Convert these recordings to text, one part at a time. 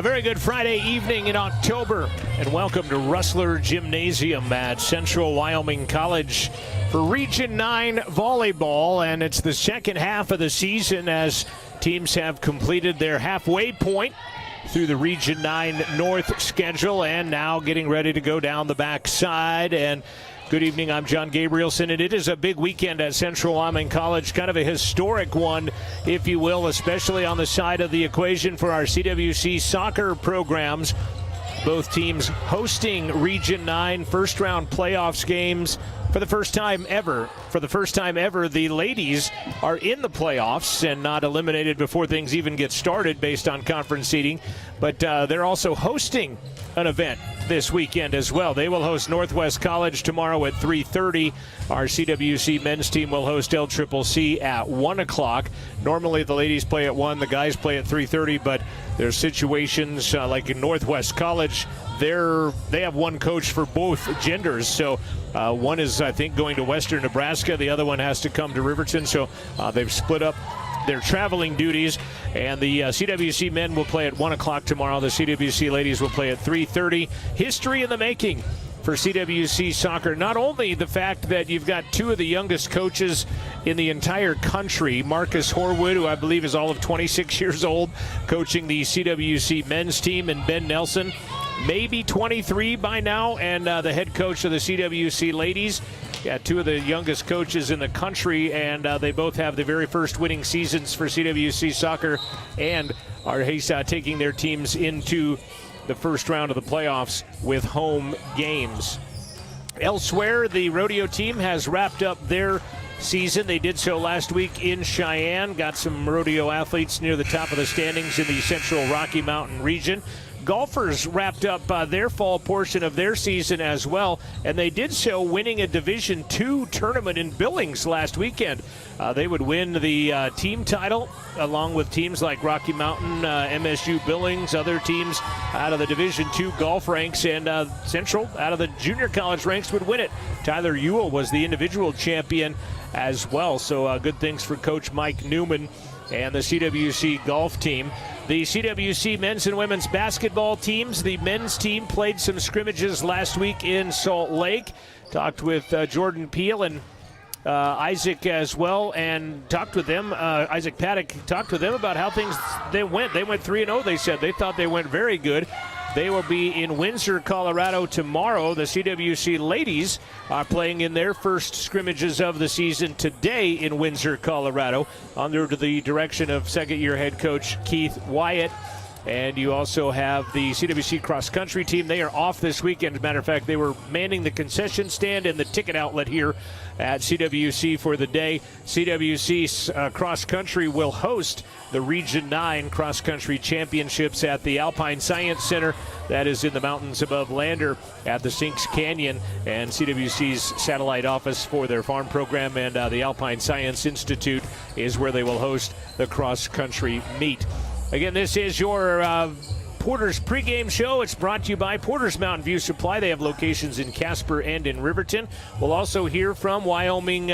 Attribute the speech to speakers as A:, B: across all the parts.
A: A very good Friday evening in October, and welcome to Rustler Gymnasium at Central Wyoming College for Region 9 volleyball. And it's the second half of the season as teams have completed their halfway point through the Region 9 North schedule and now getting ready to go down the backside. And good evening, I'm John Gabrielson, and it is a big weekend at Central Wyoming College, kind of a historic one, if you will, especially on the side of the equation for our CWC soccer programs. Both teams hosting Region 9 first-round playoffs games for the first time ever. For the first time ever, the ladies are in the playoffs and not eliminated before things even get started based on conference seeding. But they're also hosting an event this weekend as well. They will host Northwest College tomorrow at 3:30. Our CWC men's team will host LCCC at 1 o'clock. Normally the ladies play at 1, the guys play at 3:30, but there's situations like in Northwest College, they have one coach for both genders. So one is, I think, going to Western Nebraska. The other one has to come to Riverton. So they've split up their traveling duties, and the CWC men will play at 1 o'clock tomorrow. The CWC ladies will play at 3:30. History in the making for CWC soccer. Not only the fact that you've got two of the youngest coaches in the entire country, Marcus Horwood, who I believe is all of 26 years old, coaching the CWC men's team, and Ben Nelson, maybe 23 by now, and the head coach of the CWC ladies. Yeah, two of the youngest coaches in the country, and they both have the very first winning seasons for CWC soccer and are taking their teams into the first round of the playoffs with home games. Elsewhere, the rodeo team has wrapped up their season. They did so last week in Cheyenne, got some rodeo athletes near the top of the standings in the Central Rocky Mountain region. Golfers wrapped up their fall portion of their season as well, and they did so winning a Division II tournament in Billings last weekend. They would win the team title along with teams like Rocky Mountain, MSU Billings, other teams out of the Division II golf ranks, and Central out of the junior college ranks would win it. Tyler Ewell was the individual champion as well, so good things for Coach Mike Newman and the CWC golf team. The CWC men's and women's basketball teams, the men's team played some scrimmages last week in Salt Lake. Talked with Jordan Peel and Isaac as well, and talked with them. Isaac Paddock talked with them about how things they went. They went 3-0, they said. They thought they went very good. They will be in Windsor, Colorado tomorrow. The CWC ladies are playing in their first scrimmages of the season today in Windsor, Colorado, under the direction of second-year head coach Keith Wyatt. And you also have the CWC cross-country team. They are off this weekend. As a matter of fact, they were manning the concession stand and the ticket outlet here at CWC for the day. CWC cross-country will host the Region 9 cross-country championships at the Alpine Science Center. That is in the mountains above Lander at the Sinks Canyon, and CWC's satellite office for their farm program, and the Alpine Science Institute is where they will host the cross-country meet. Again, this is your Porter's pregame show. It's brought to you by Porter's Mountain View Supply. They have locations in Casper and in Riverton. We'll also hear from Wyoming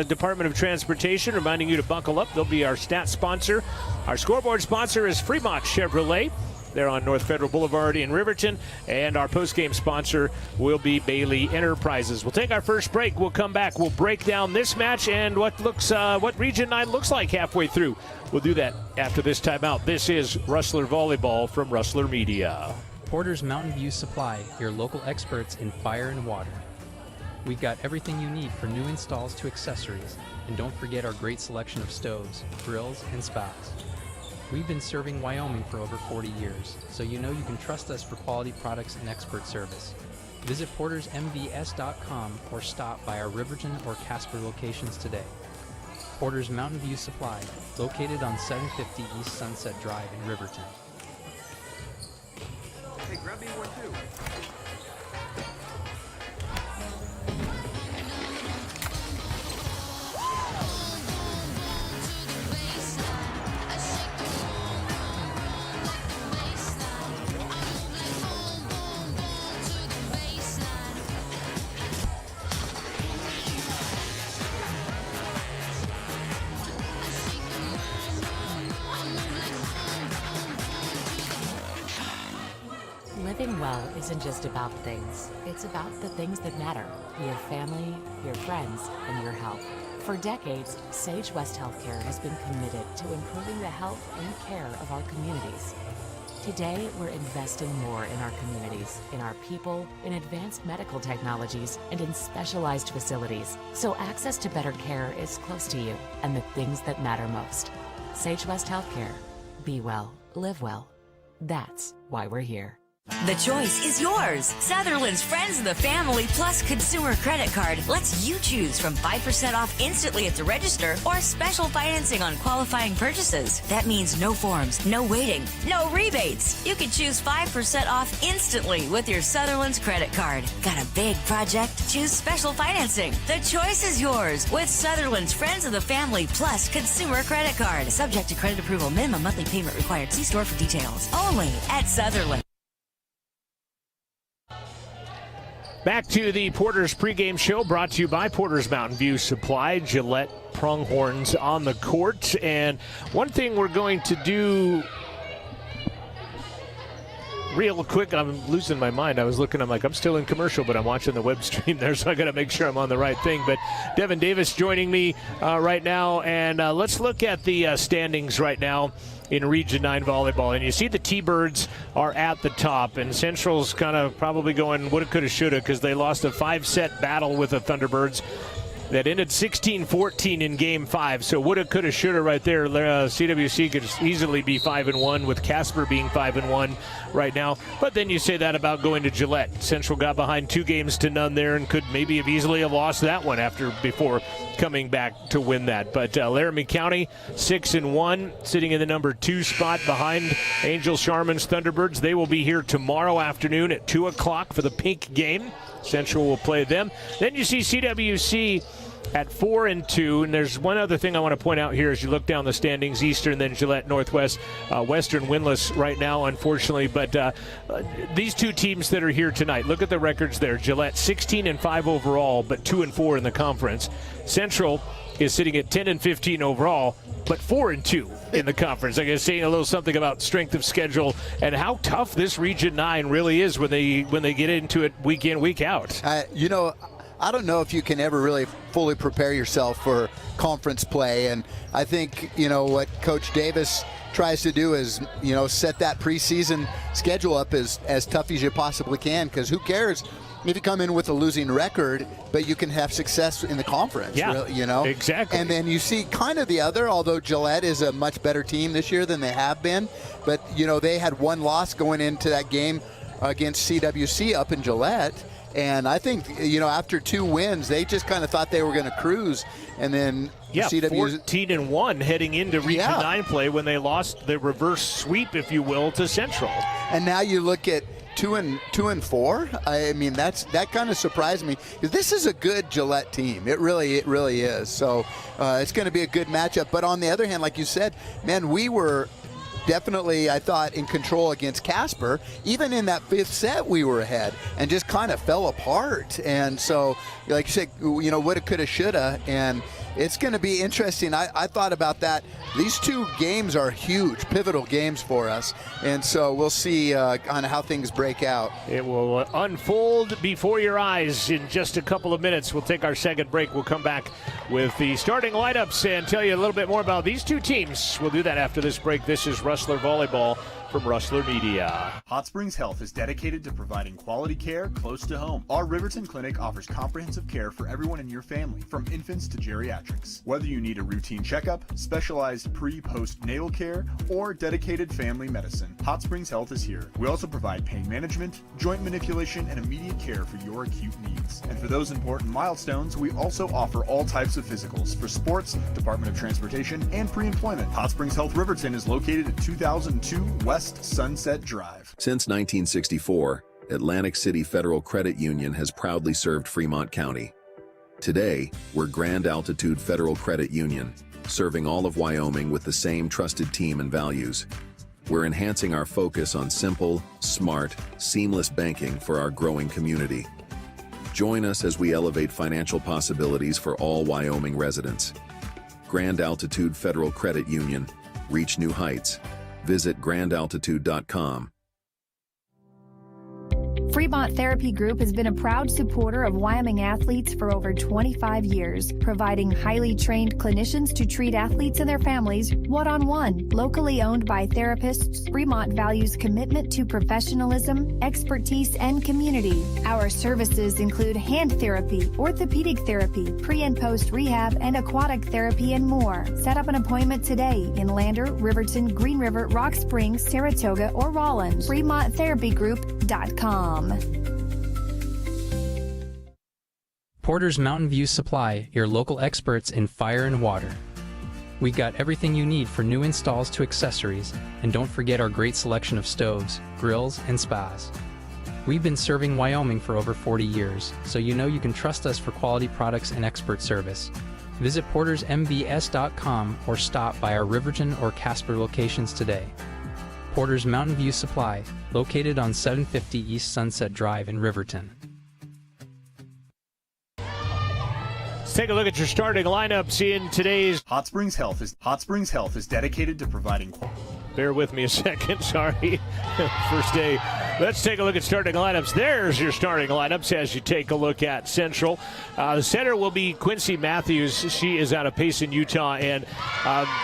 A: Department of Transportation, reminding you to buckle up. They'll be our stat sponsor. Our scoreboard sponsor is Fremont Chevrolet. They're on North Federal Boulevard in Riverton. And our postgame sponsor will be Bailey Enterprises. We'll take our first break. We'll come back. We'll break down this match and what Region 9 looks like halfway through. We'll do that after this timeout. This is Rustler Volleyball from Rustler Media.
B: Porter's Mountain View Supply, your local experts in fire and water. We've got everything you need for new installs to accessories. And don't forget our great selection of stoves, grills, and spouts. We've been serving Wyoming for over 40 years, so you know you can trust us for quality products and expert service. Visit portersmvs.com or stop by our Riverton or Casper locations today. Porter's Mountain View Supply, located on 750 East Sunset Drive in Riverton.
C: Hey, grab me one too. Living well isn't just about things. It's about the things that matter. Your family, your friends, and your health. For decades, Sage West Healthcare has been committed to improving the health and care of our communities. Today, we're investing more in our communities, in our people, in advanced medical technologies, and in specialized facilities. So access to better care is close to you and the things that matter most. Sage West Healthcare. Be well, live well. That's why we're here.
D: The choice is yours. Sutherland's Friends of the Family Plus Consumer Credit Card lets you choose from 5% off instantly at the register or special financing on qualifying purchases. That means no forms, no waiting, no rebates. You can choose 5% off instantly with your Sutherland's credit card. Got a big project? Choose special financing. The choice is yours with Sutherland's Friends of the Family Plus Consumer Credit Card. Subject to credit approval. Minimum monthly payment required. See store for details. Only at Sutherland.
A: Back to the Porter's pregame show, brought to you by Porter's Mountain View Supply, Gillette Pronghorns on the court. And one thing we're going to do real quick, I'm losing my mind. I was looking, I'm like, I'm still in commercial, but I'm watching the web stream there, so I got to make sure I'm on the right thing. But Devin Davis joining me right now, and let's look at the standings right now in Region 9 volleyball. And you see the T-Birds are at the top, and Central's kind of probably going woulda, coulda, shoulda, because they lost a 5-set battle with the Thunderbirds that ended 16-14 in Game 5. So woulda, coulda, shoulda right there. CWC could easily be 5-1 with Casper being 5-1 right now. But then you say that about going to Gillette. Central got behind 2-0 there and could maybe have easily have lost that one before coming back to win that. But Laramie County 6-1, sitting in the number 2 spot behind Angel Sharman's Thunderbirds. They will be here tomorrow afternoon at 2 o'clock for the pink game. Central will play them. Then you see CWC at 4-2, and there's one other thing I want to point out here as you look down the standings: Eastern, then Gillette, Northwest, Western winless right now, unfortunately. But these two teams that are here tonight, look at the records there. Gillette 16-5 overall, but 2-4 in the conference. Central is sitting at 10-15 overall, but 4-2 in the conference. I guess saying a little something about strength of schedule and how tough this Region 9 really is when they get into it week in, week out.
E: I don't know if you can ever really fully prepare yourself for conference play, and I think what Coach Davis tries to do is set that preseason schedule up as tough as you possibly can, because who cares if you come in with a losing record, but you can have success in the conference.
A: Yeah, exactly.
E: And then you see kind of the other, although Gillette is a much better team this year than they have been, but they had one loss going into that game against CWC up in Gillette. And I think, after 2 wins, they just kind of thought they were going to cruise. And then CWC
A: 14-1 heading into Region 9 play when they lost the reverse sweep, if you will, to Central.
E: And now you look at 2-4. I mean, that kind of surprised me, because this is a good Gillette team. It really is. So it's going to be a good matchup. But on the other hand, like you said, man, we were definitely, I thought, in control against Casper. Even in that 5th set, we were ahead and just kind of fell apart. And so, like you said, woulda, coulda, shoulda. And it's going to be interesting. I thought about that. These 2 games are huge, pivotal games for us. And so we'll see on how things break out.
A: It will unfold before your eyes in just a couple of minutes. We'll take our second break. We'll come back with the starting lineups and tell you a little bit more about these 2 teams. We'll do that after this break. This is Rustler Volleyball from Rustler Media.
F: Hot Springs Health is dedicated to providing quality care close to home. Our Riverton Clinic offers comprehensive care for everyone in your family, from infants to geriatrics. Whether you need a routine checkup, specialized pre-post natal care, or dedicated family medicine, Hot Springs Health is here. We also provide pain management, joint manipulation, and immediate care for your acute needs. And for those important milestones, we also offer all types of physicals for sports, Department of Transportation, and pre-employment. Hot Springs Health Riverton is located at 2002 West Sunset Drive.
G: Since 1964, Atlantic City Federal Credit Union has proudly served Fremont County. Today, we're Grand Altitude Federal Credit Union, serving all of Wyoming with the same trusted team and values. We're enhancing our focus on simple, smart, seamless banking for our growing community. Join us as we elevate financial possibilities for all Wyoming residents. Grand Altitude Federal Credit Union. Reach new heights. Visit grandaltitude.com.
H: Fremont Therapy Group has been a proud supporter of Wyoming athletes for over 25 years, providing highly trained clinicians to treat athletes and their families one-on-one. Locally owned by therapists, Fremont values commitment to professionalism, expertise, and community. Our services include hand therapy, orthopedic therapy, pre- and post-rehab, and aquatic therapy, and more. Set up an appointment today in Lander, Riverton, Green River, Rock Springs, Saratoga, or Rollins. FremontTherapyGroup.com.
B: Porter's Mountain View Supply, your local experts in fire and water. We got everything you need for new installs to accessories, and don't forget our great selection of stoves, grills, and spas. We've been serving Wyoming for over 40 years, so you know you can trust us for quality products and expert service. Visit portersmbs.com or stop by our Riverton or Casper locations today. Porter's Mountain View Supply, located on 750 East Sunset Drive in Riverton.
A: Let's take a look at your starting lineups in today's
F: Hot Springs Health is dedicated to providing.
A: Bear with me a second, sorry. First day. Let's take a look at starting lineups. There's your starting lineups as you take a look at Central. The center will be Quincy Matthews. She is out of Payson, Utah, and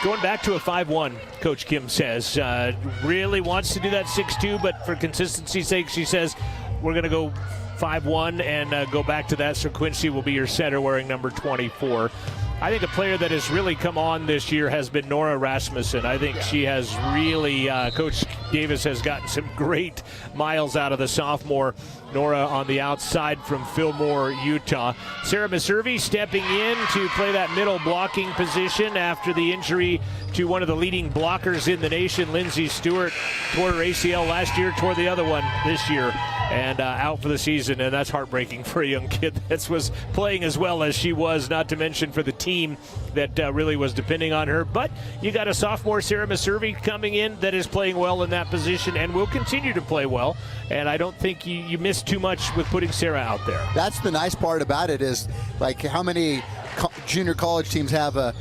A: going back to a 5-1, Coach Kim says. Really wants to do that 6-2, but for consistency's sake, she says, we're going to go 5-1 and go back to that. So Quincy will be your center wearing number 24. I think a player that has really come on this year has been Nora Rasmussen. I think she has really, Coach Davis has gotten some great miles out of the sophomore. Nora on the outside from Fillmore, Utah. Sarah Meservey stepping in to play that middle blocking position after the injury to one of the leading blockers in the nation, Lindsey Stewart. Tore her ACL last year, tore the other one this year, and out for the season, and that's heartbreaking for a young kid that was playing as well as she was, not to mention for the team that really was depending on her. But you got a sophomore, Sarah Meservey, coming in that is playing well in that position and will continue to play well, and I don't think you miss too much with putting Sarah out there.
E: That's the nice part about it is, like, how many junior college teams have a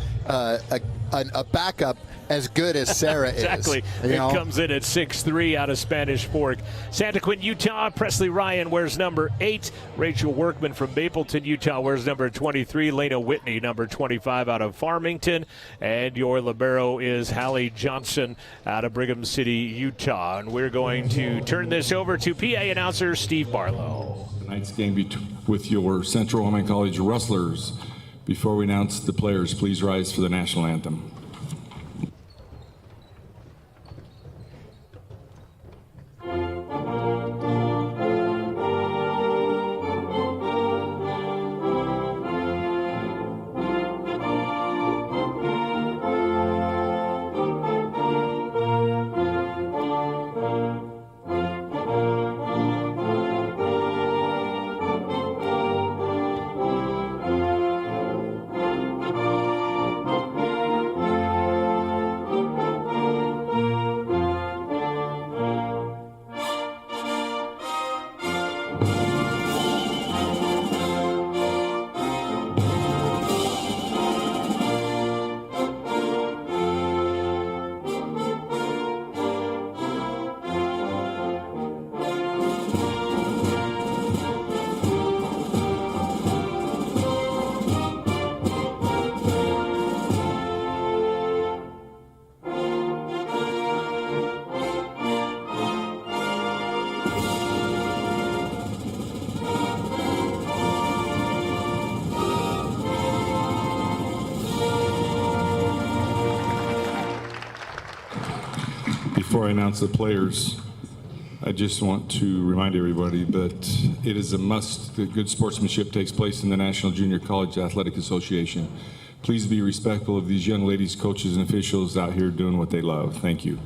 E: backup as good as Sarah
A: exactly.
E: is.
A: It comes in at 6'3" out of Spanish Fork. Santa Quinn, Utah, Presley Ryan wears number 8. Rachel Workman from Mapleton, Utah wears number 23. Lena Whitney, number 25 out of Farmington. And your libero is Hallie Johnson out of Brigham City, Utah. And we're going to turn this over to PA announcer Steve Barlow.
I: Tonight's game with your Central Wyoming College Rustlers. Before we announce the players, please rise for the national anthem. Before I announce the players, I just want to remind everybody that it is a must that good sportsmanship takes place in the National Junior College Athletic Association. Please be respectful of these young ladies, coaches, and officials out here doing what they love. Thank you.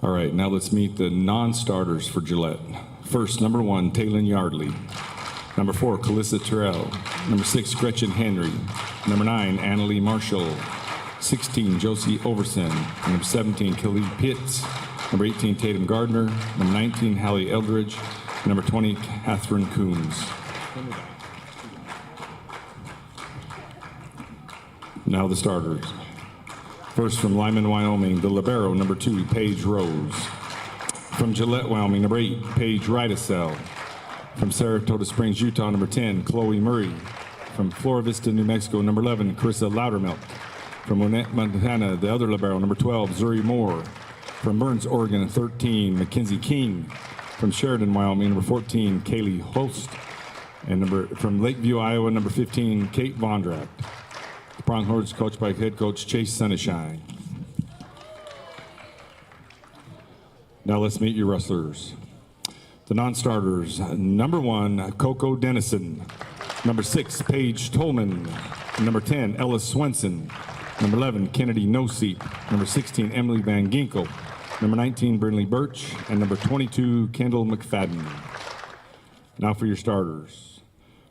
I: All right, now let's meet the non-starters for Gillette. First, number 1, Taylin Yardley. Number 4, Calissa Terrell. Number 6, Gretchen Henry. Number 9, Annalie Marshall. 16, Josie Overson. Number 17, Khalid Pitts. Number 18, Tatum Gardner. Number 19, Hallie Eldridge. Number 20, Catherine Coombs. Now the starters. First from Lyman, Wyoming, the libero, number 2, Paige Rose. From Gillette, Wyoming, number 8, Paige Ridicell. From Saratoga Springs, Utah, number 10, Chloe Murray. From Flora Vista, New Mexico, number 11, Carissa Loudermilk. From Monette, Montana, the other libero, number 12, Zuri Moore. From Burns, Oregon, 13, Mackenzie King. From Sheridan, Wyoming, number 14, Kaylee Holst. And from Lakeview, Iowa, number 15, Kate Vondrack. The Pronghorns coached by head coach Chase Sunshine. Now let's meet your wrestlers. The non-starters, number 1, Coco Dennison. Number 6, Paige Tolman. Number 10, Ellis Swenson. Number 11, Kennedy Noseat. Number 16, Emily Van Ginkel. Number 19, Brinley Birch. And number 22, Kendall McFadden. Now for your starters.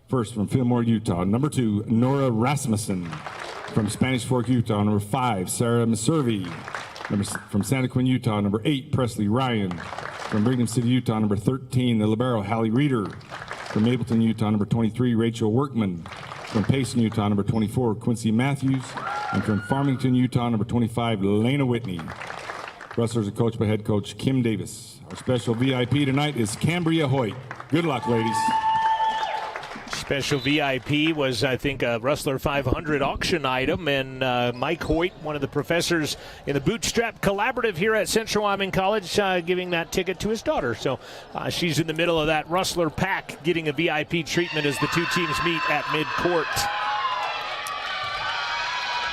I: First, from Fillmore, Utah, number 2, Nora Rasmussen. From Spanish Fork, Utah, number 5, Sarah Maservi. From Santa Quinn, Utah, number 8, Presley Ryan. From Brigham City, Utah, number 13, the libero, Hallie Reeder. From Mapleton, Utah, number 23, Rachel Workman. From Payson, Utah, number 24, Quincy Matthews. And from Farmington, Utah, number 25, Lena Whitney. Wrestlers are coached by head coach Kim Davis. Our special VIP tonight is Cambria Hoyt. Good luck, ladies.
A: Special VIP was, I think, a Wrestler 500 auction item, and Mike Hoyt, one of the professors in the Bootstrap Collaborative here at Central Wyoming College, giving that ticket to his daughter. So she's in the middle of that Wrestler pack, getting a VIP treatment as the two teams meet at midcourt.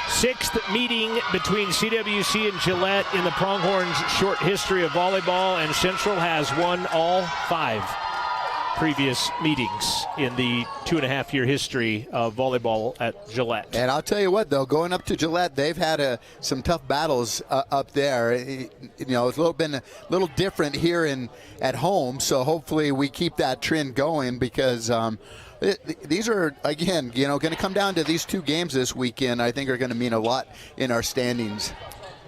A: 6th meeting between CWC and Gillette in the Pronghorns' short history of volleyball, and Central has won all 5 previous meetings in the 2.5-year history of volleyball at Gillette.
E: And I'll tell you what, though, going up to Gillette, they've had some tough battles up there. It's been a little different here at home, so hopefully we keep that trend going, because these are, again, going to come down to these 2 games this weekend. I think are going to mean a lot in our standings.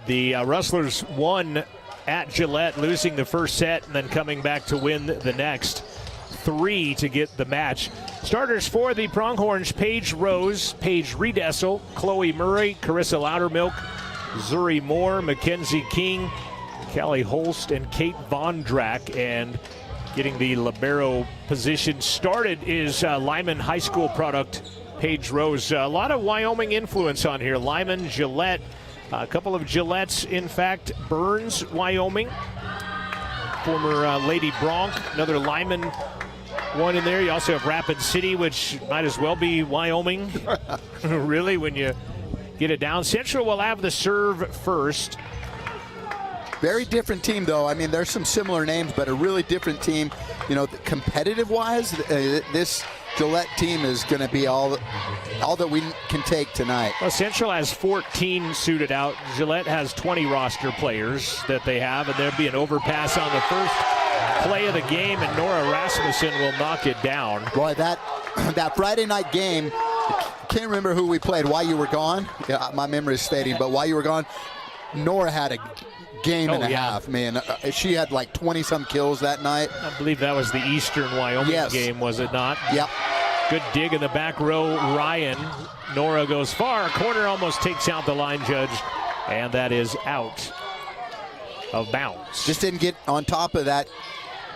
A: The Rustlers won at Gillette, losing the first set and then coming back to win the next 3 to get the match. Starters for the Pronghorns: Paige Rose, Paige Riedessel, Chloe Murray, Carissa Loudermilk, Zuri Moore, Mackenzie King, Callie Holst, and Kate Vondrack. And getting the libero position started is Lyman High School product, Paige Rose. A lot of Wyoming influence on here. Lyman, Gillette, a couple of Gillettes, in fact. Burns, Wyoming. Former Lady Bronc, another Lyman one in there. You also have Rapid City, which might as well be Wyoming, really, when you get it down. Central will have the serve first.
E: Very different team, though. I mean, there's some similar names, but a really different team. Competitive-wise, this Gillette team is going to be all that we can take tonight.
A: Well, Central has 14 suited out. Gillette has 20 roster players that they have, and there'll be an overpass on the first play of the game, and Nora Rasmussen will knock it down.
E: Boy, that Friday night game, can't remember who we played while you were gone. Yeah, my memory is fading, but while you were gone, Nora had a game and a half, man. She had like 20-some kills that night.
A: I believe that was the Eastern Wyoming game, was it not?
E: Yep.
A: Good dig in the back row, Ryan. Nora goes far. Corner almost takes out the line judge, and that is out of bounds.
E: Just didn't get on top of that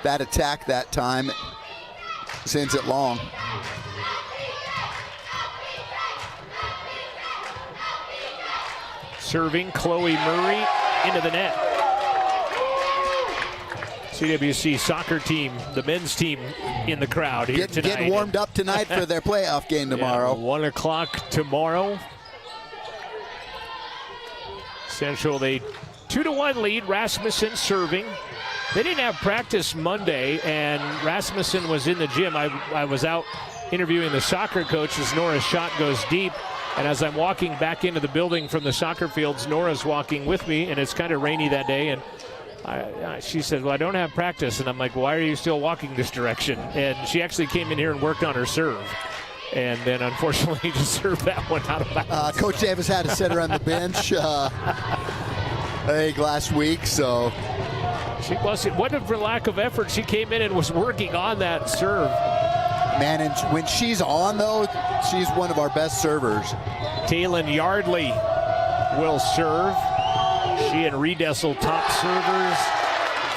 E: attack that time. Sends it long.
A: Serving Chloe Murray into the net. CWC soccer team, the men's team, in the crowd here tonight.
E: Getting warmed up tonight for their playoff game tomorrow.
A: 1 o'clock tomorrow. Central, they 2-1 lead. Rasmussen serving. They didn't have practice Monday, and Rasmussen was in the gym. I was out interviewing the soccer coach as Nora's shot goes deep. And as I'm walking back into the building from the soccer fields, Nora's walking with me, and it's kind of rainy that day. And she said, well, I don't have practice. And I'm like, why are you still walking this direction? And she actually came in here and worked on her serve. And then, unfortunately, just served that one out of bounds.
E: Coach Davis had to sit her on the bench, I think, last week. So
A: it wasn't for lack of effort. She came in and was working on that serve.
E: Man, and when she's on, though, she's one of our best servers.
A: Taylon Yardley will serve. She and Riedessel top servers.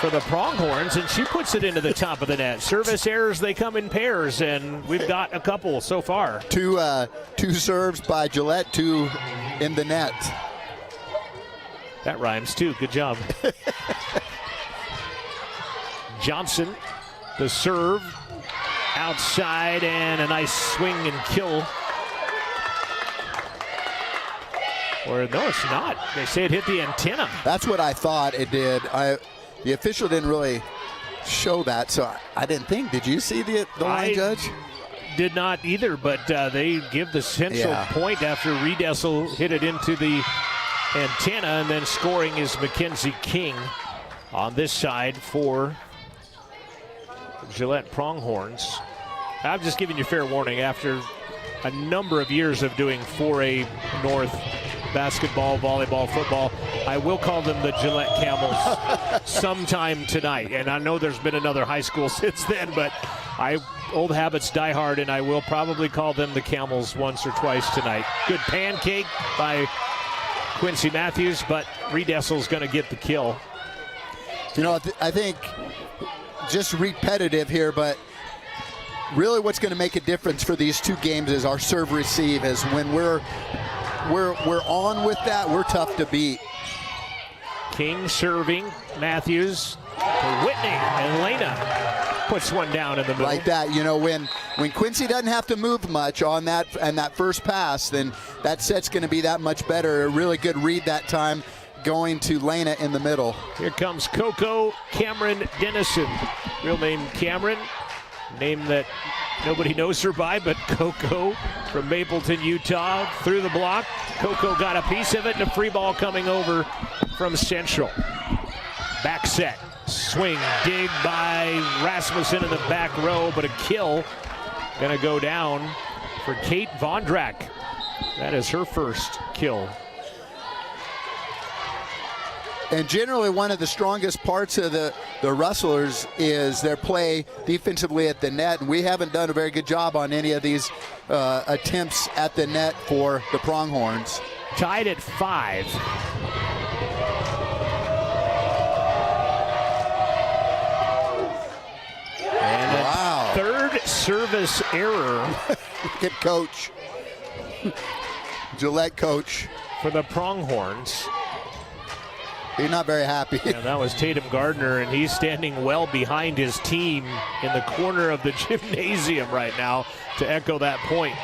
A: for the Pronghorns, and she puts it into the top of the net. Service errors, they come in pairs, and we've got a couple so far.
E: Two serves by Gillette, 2 in the net.
A: That rhymes too. Good job. Johnson, the serve, outside, and a nice swing and kill. Or no, it's not. They say it hit the antenna.
E: That's what I thought it did. The official didn't really show that, so I didn't think. Did you see the line judge?
A: Did not either, but they give the central point after Riedessel hit it into the antenna, and then scoring is Mackenzie King on this side for Gillette Pronghorns. I'm just giving you fair warning. After a number of years of doing 4A North basketball, volleyball, football, I will call them the Gillette Camels sometime tonight. And I know there's been another high school since then, but old habits die hard, and I will probably call them the Camels once or twice tonight. Good pancake by Quincy Matthews, but Riedessel's going to get the kill.
E: You know, I think just repetitive here, but really what's going to make a difference for these two games is our serve receive. Is when we're on with that, we're tough to beat.
A: King serving, Matthews to Whitney, and Lena puts one down in the middle.
E: Like that, you know, when Quincy doesn't have to move much on that and that first pass, then that set's going to be that much better. A really good read that time, going to Lena in the middle.
A: Here comes Coco Cameron Dennison. Real name Cameron, name that nobody knows her by, but Coco from Mapleton, Utah, through the block. Coco got a piece of it, and a free ball coming over from Central. Back set, swing, dig by Rasmussen in the back row, but a kill gonna go down for Kate Vondrak. That is her first kill.
E: And generally one of the strongest parts of the Rustlers is their play defensively at the net, and we haven't done a very good job on any of these attempts at the net for the Pronghorns.
A: Tied at 5. And
E: wow.
A: Third service error.
E: Good coach. Gillette coach.
A: For the Pronghorns.
E: He's not very happy.
A: And that was Tatum Gardner, and he's standing well behind his team in the corner of the gymnasium right now to echo that point.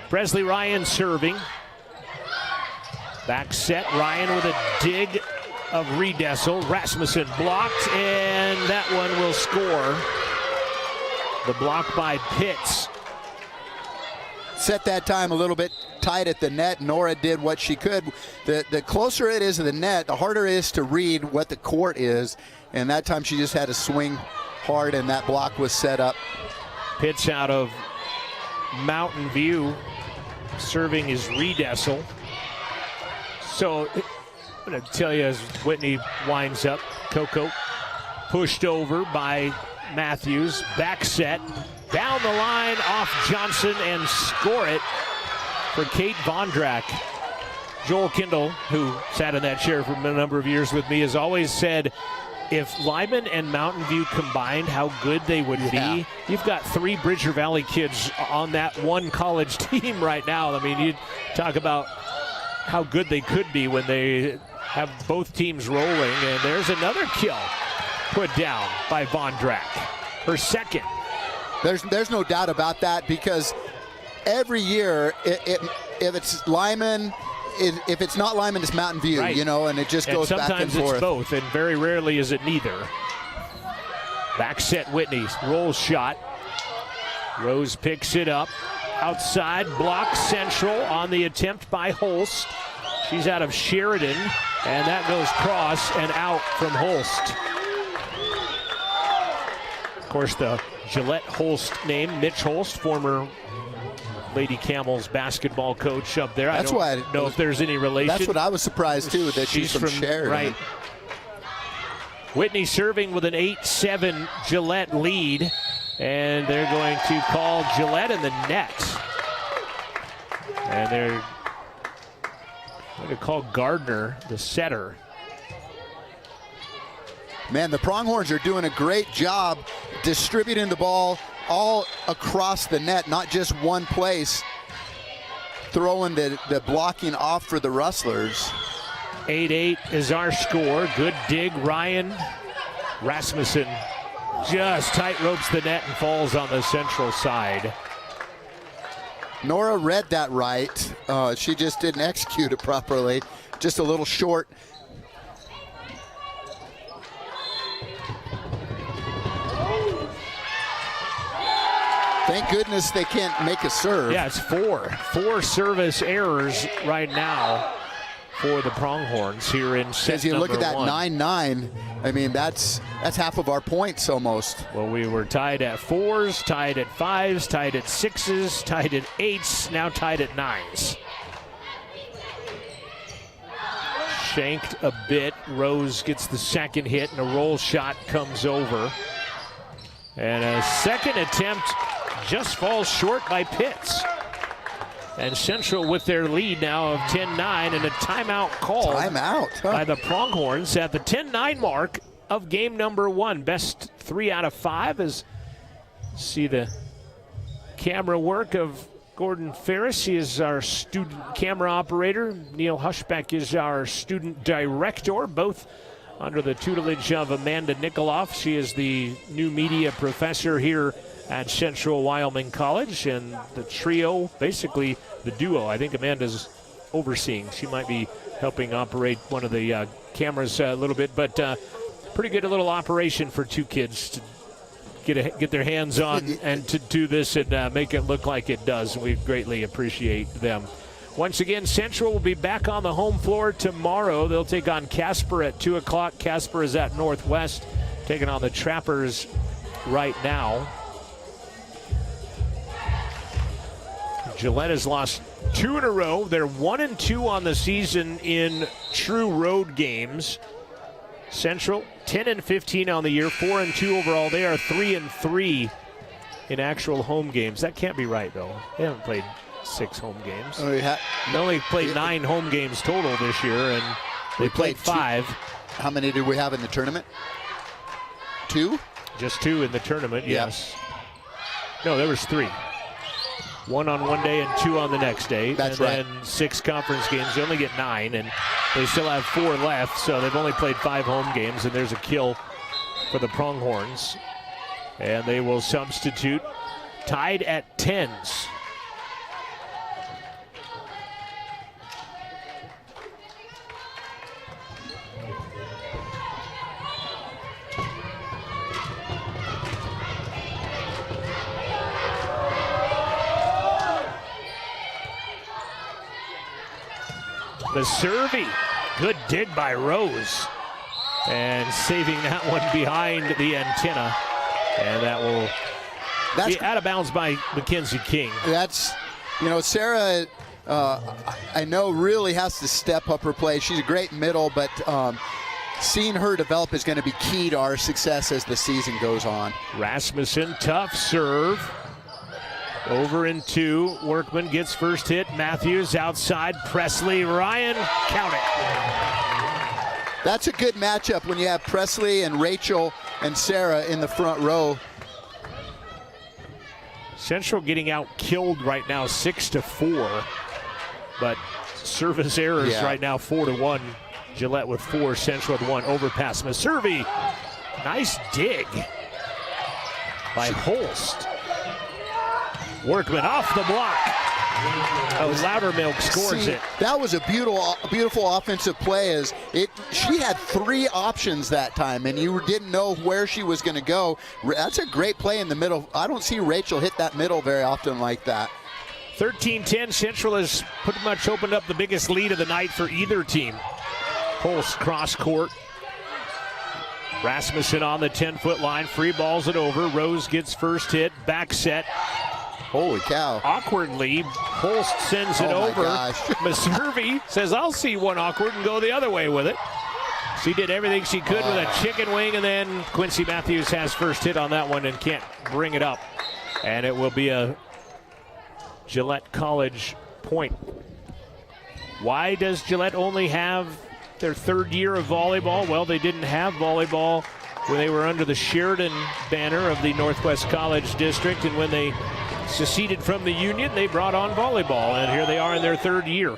A: Presley Ryan serving. Back set, Ryan with a dig of Riedessel. Rasmussen blocked, and that one will score. The block by Pitts.
E: Set that time a little bit tight at the net. Nora did what she could. The closer it is to the net, the harder it is to read what the court is. And that time she just had to swing hard, and that block was set up.
A: Pitts out of Mountain View. Serving is Riedessel. So I'm going to tell you as Whitney winds up, Coco pushed over by Matthews. Back set. Down the line off Johnson and score it for Kate Vondrak. Joel Kindle, who sat in that chair for a number of years with me, has always said if Lyman and Mountain View combined, how good they would be. You've got 3 Bridger Valley kids on that one college team right now. I mean, you talk about how good they could be when they have both teams rolling. And there's another kill put down by Vondrak. Her second.
E: There's no doubt about that, because every year, if it's Lyman, if it's not Lyman, it's Mountain View,
A: right.
E: You know, and it just goes back and forth.
A: Sometimes it's both, and very rarely is it neither. Back set Whitney, roll shot. Rose picks it up. Outside, block Central on the attempt by Holst. She's out of Sheridan, and that goes cross and out from Holst. Of course, the Gillette Holst name, Mitch Holst, former Lady Camels basketball coach up there. I don't know if there's any relation.
E: That's what I was surprised too, that she's from Sheridan.
A: Right. Whitney serving with an 8-7 Gillette lead, and they're going to call Gillette in the net. And they're going to call Gardner the setter.
E: Man, the Pronghorns are doing a great job distributing the ball all across the net, not just one place, throwing the blocking off for the Rustlers.
A: 8-8 is our score. Good dig, Ryan. Rasmussen just tight ropes the net and falls on the Central side.
E: Nora read that right. She just didn't execute it properly. Just a little short. Thank goodness they can't make a serve.
A: Yeah, it's four service errors right now for the Pronghorns here in set
E: As you
A: number
E: look at that
A: 1.
E: 9-9, I mean, that's half of our points almost.
A: Well, we were tied at 4s, tied at 5s, tied at 6s, tied at 8s, now tied at 9s. Shanked a bit. Rose gets the second hit, and a roll shot comes over. And a second attempt just falls short by Pitts. And Central with their lead now of 10-9, and a timeout called by the Pronghorns at the 10-9 mark of game number 1. Best 3 out of 5 as see the camera work of Gordon Ferris. He is our student camera operator. Neil Hushbeck is our student director, both under the tutelage of Amanda Nikoloff. She is the new media professor here at Central Wyoming College, and the trio, basically the duo, I think Amanda's overseeing. She might be helping operate one of the cameras a little bit, but pretty good little operation for two kids to get their hands on and to do this and make it look like it does. We greatly appreciate them. Once again, Central will be back on the home floor tomorrow. They'll take on Casper at 2 o'clock. Casper is at Northwest, taking on the Trappers right now. Gillette has lost 2 in a row. They're 1-2 on the season in true road games. Central 10-15 on the year, 4-2 overall. They are 3-3 in actual home games. That can't be right, though. They haven't played 6 home games. They only played 9 home games total this year, and they played 5.
E: How many did we have in the tournament? 2?
A: Just 2 in the tournament, yes. No, there was 3. 1 on one day and 2 on the next day.
E: That's
A: and
E: right.
A: then 6 conference games. They only get 9, and they still have 4 left, so they've only played 5 home games, and there's a kill for the Pronghorns. And they will substitute, tied at 10s. Meservey, good dig by Rose. And saving that one behind the antenna. And that will be out of bounds by Mackenzie King.
E: That's, Sarah, I know really has to step up her play. She's a great middle, but seeing her develop is going to be key to our success as the season goes on.
A: Rasmussen, tough serve. Over in 2, Workman gets first hit. Matthews outside, Presley, Ryan, count it.
E: That's a good matchup when you have Presley and Rachel and Sarah in the front row.
A: Central getting out killed right now 6-4, but service errors right now 4-1. Gillette with 4, Central with 1. Overpass, Meservey, nice dig by Holst. Workman off the block. Loudermilk scores it.
E: That was a beautiful offensive play. She had 3 options that time, and you didn't know where she was going to go. That's a great play in the middle. I don't see Rachel hit that middle very often like that.
A: 13-10, Central has pretty much opened up the biggest lead of the night for either team. Holst cross court. Rasmussen on the 10-foot line, free balls it over. Rose gets first hit, back set.
E: Holy cow.
A: Awkwardly, Holst sends it over. Meservey says, I'll see one awkward and go the other way with it. She did everything she could with a chicken wing, and then Quincy Matthews has first hit on that one and can't bring it up. And it will be a Gillette College point. Why does Gillette only have their 3rd year of volleyball? Well, they didn't have volleyball when they were under the Sheridan banner of the Northwest College District, and when they seceded from the Union, they brought on volleyball, and here they are in their 3rd year.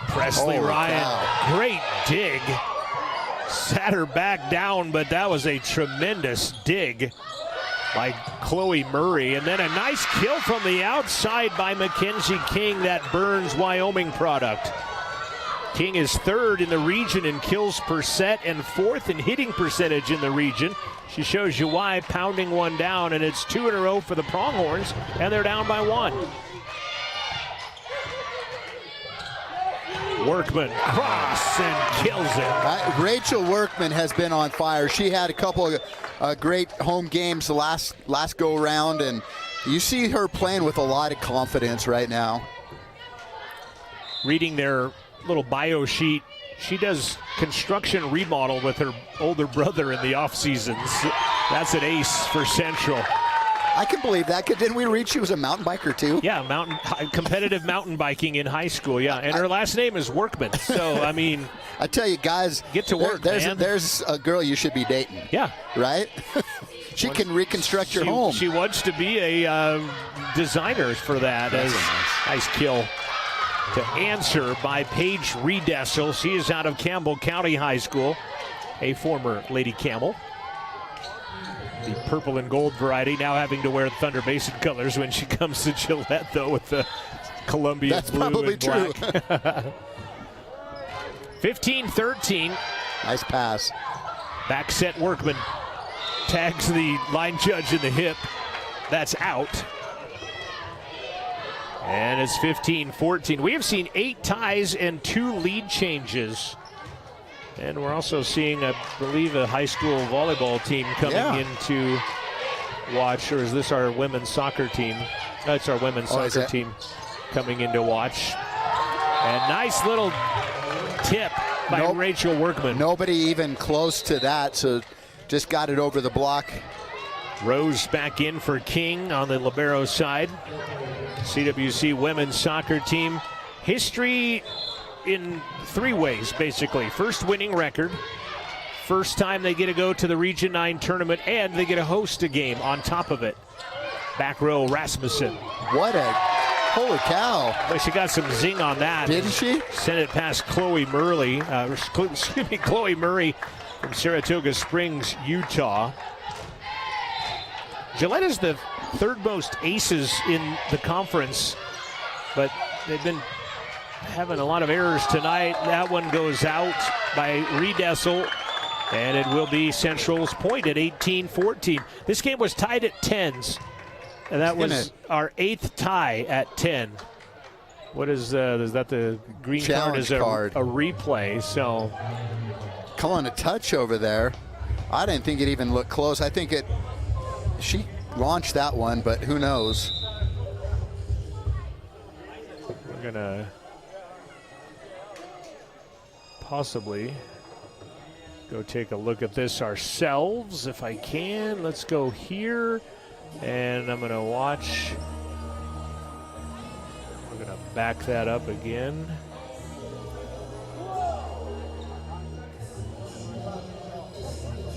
A: Presley Ryan, great dig. Sat her back down, but that was a tremendous dig by Chloe Murray. And then a nice kill from the outside by Mackenzie King, that Burns, Wyoming product. King is 3rd in the region in kills per set and 4th in hitting percentage in the region. She shows you why, pounding one down, and it's 2 in a row for the Pronghorns, and they're down by 1. Workman cross and kills it.
E: Rachel Workman has been on fire. She had a couple of great home games the last go round, and you see her playing with a lot of confidence right now.
A: Reading their little bio sheet, she does construction remodel with her older brother in the off seasons. That's an ace for Central.
E: I can believe that. Didn't we read she was a mountain biker too?
A: Yeah, competitive mountain biking in high school. Yeah, and her last name is Workman. So I mean,
E: I tell you guys,
A: get to work, man.
E: There's a girl you should be dating.
A: Yeah,
E: right. She can reconstruct your home.
A: She wants to be a designer for that. Nice kill to answer by Paige Redessel. She is out of Campbell County High School, a former Lady Camel. The purple and gold variety, now having to wear Thunder Basin colors when she comes to Gillette, though, with the Columbia blue and black. 15-13.
E: Nice pass.
A: Back set Workman tags the line judge in the hip. That's out. And it's 15-14. We have seen 8 ties and 2 lead changes. And we're also seeing, I believe, a high school volleyball team coming in to watch. Or is this our women's soccer team? It's our women's soccer team coming in to watch. And nice little tip by Rachel Workman.
E: Nobody even close to that, so just got it over the block.
A: Rose back in for King on the libero side. CWC women's soccer team. History in 3 ways, basically. First winning record, first time they get to go to the Region 9 tournament, and they get to host a game on top of it. Back row Rasmussen.
E: Holy cow.
A: Well, she got some zing on that.
E: Didn't she?
A: Sent it past Chloe Murray. Chloe Murray from Saratoga Springs, Utah. Gillette is the 3rd most aces in the conference, but they've been having a lot of errors tonight. That one goes out by Redessel, and it will be Central's point at 18-14. This game was tied at 10s, and that was our 8th tie at 10. What is that? The green
E: challenge
A: card is a replay. So
E: calling a touch over there. I didn't think it even looked close. I think she launched that one, but who knows?
A: We're gonna possibly go take a look at this ourselves if I can. Let's go here, and I'm gonna watch. We're gonna back that up again.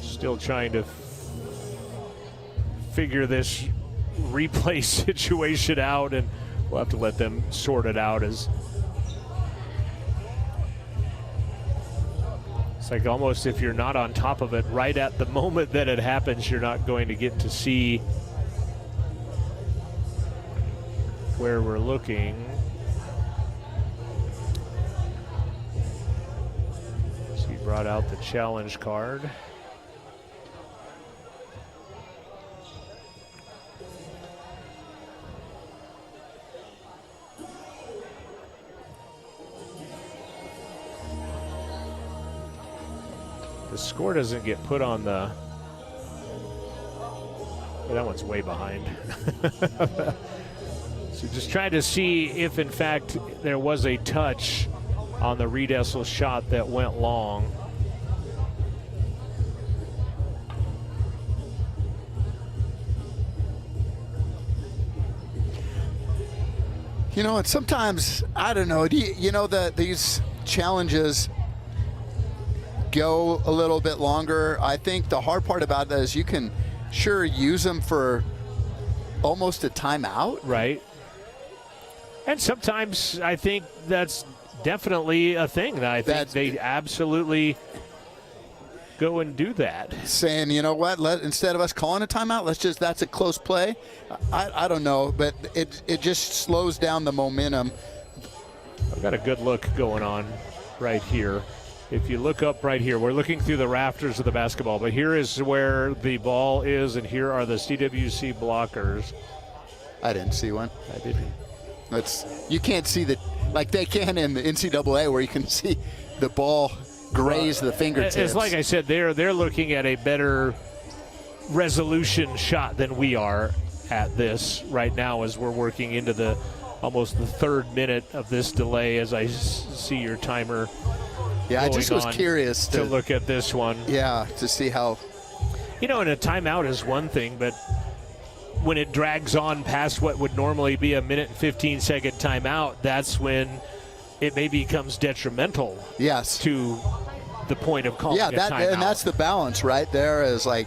A: Still trying to figure this replay situation out, and we'll have to let them sort it out. As it's like almost if you're not on top of it right at the moment that it happens, you're not going to get to see where we're looking. So he brought out the challenge card. The score doesn't get put on the... Well, that one's way behind. So just trying to see if, in fact, there was a touch on the Redessel shot that went long.
E: You know, and sometimes, I don't know, these challenges go a little bit longer. I think the hard part about that is you can sure use them for almost a timeout.
A: Right. And sometimes I think that's definitely a thing. I think they absolutely go and do that.
E: Saying, you know what, instead of us calling a timeout, that's a close play. I don't know, but it just slows down the momentum.
A: I've got a good look going on right here. If you look up right here, we're looking through the rafters of the basketball, but here is where the ball is, and here are the CWC blockers.
E: I didn't see one.
A: I didn't.
E: You can't see like they can in the NCAA, where you can see the ball graze the fingertips.
A: It's like I said, they're looking at a better resolution shot than we are at this right now, as we're working into almost the 3rd minute of this delay, as I see your timer.
E: Yeah, I just was curious
A: to look at this one.
E: Yeah, to see how.
A: And a timeout is one thing, but when it drags on past what would normally be a minute and 15-second timeout, that's when it maybe becomes detrimental.
E: Yes.
A: To the point of calling a timeout.
E: And that's the balance right there, is like,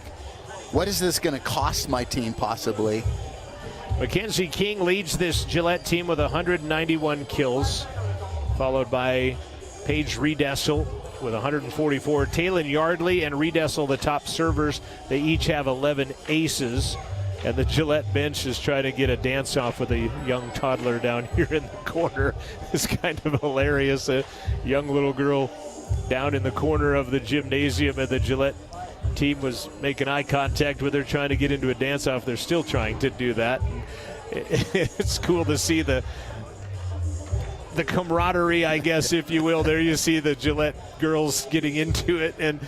E: what is this going to cost my team possibly?
A: Mackenzie King leads this Gillette team with 191 kills, followed by Paige Riedessel with 144. Taylon Yardley and Riedessel, the top servers. They each have 11 aces. And the Gillette bench is trying to get a dance-off with a young toddler down here in the corner. It's kind of hilarious. A young little girl down in the corner of the gymnasium, and the Gillette team was making eye contact with her, trying to get into a dance-off. They're still trying to do that. And it's cool to see the camaraderie, I guess, if you will. There you see the Gillette girls getting into it, and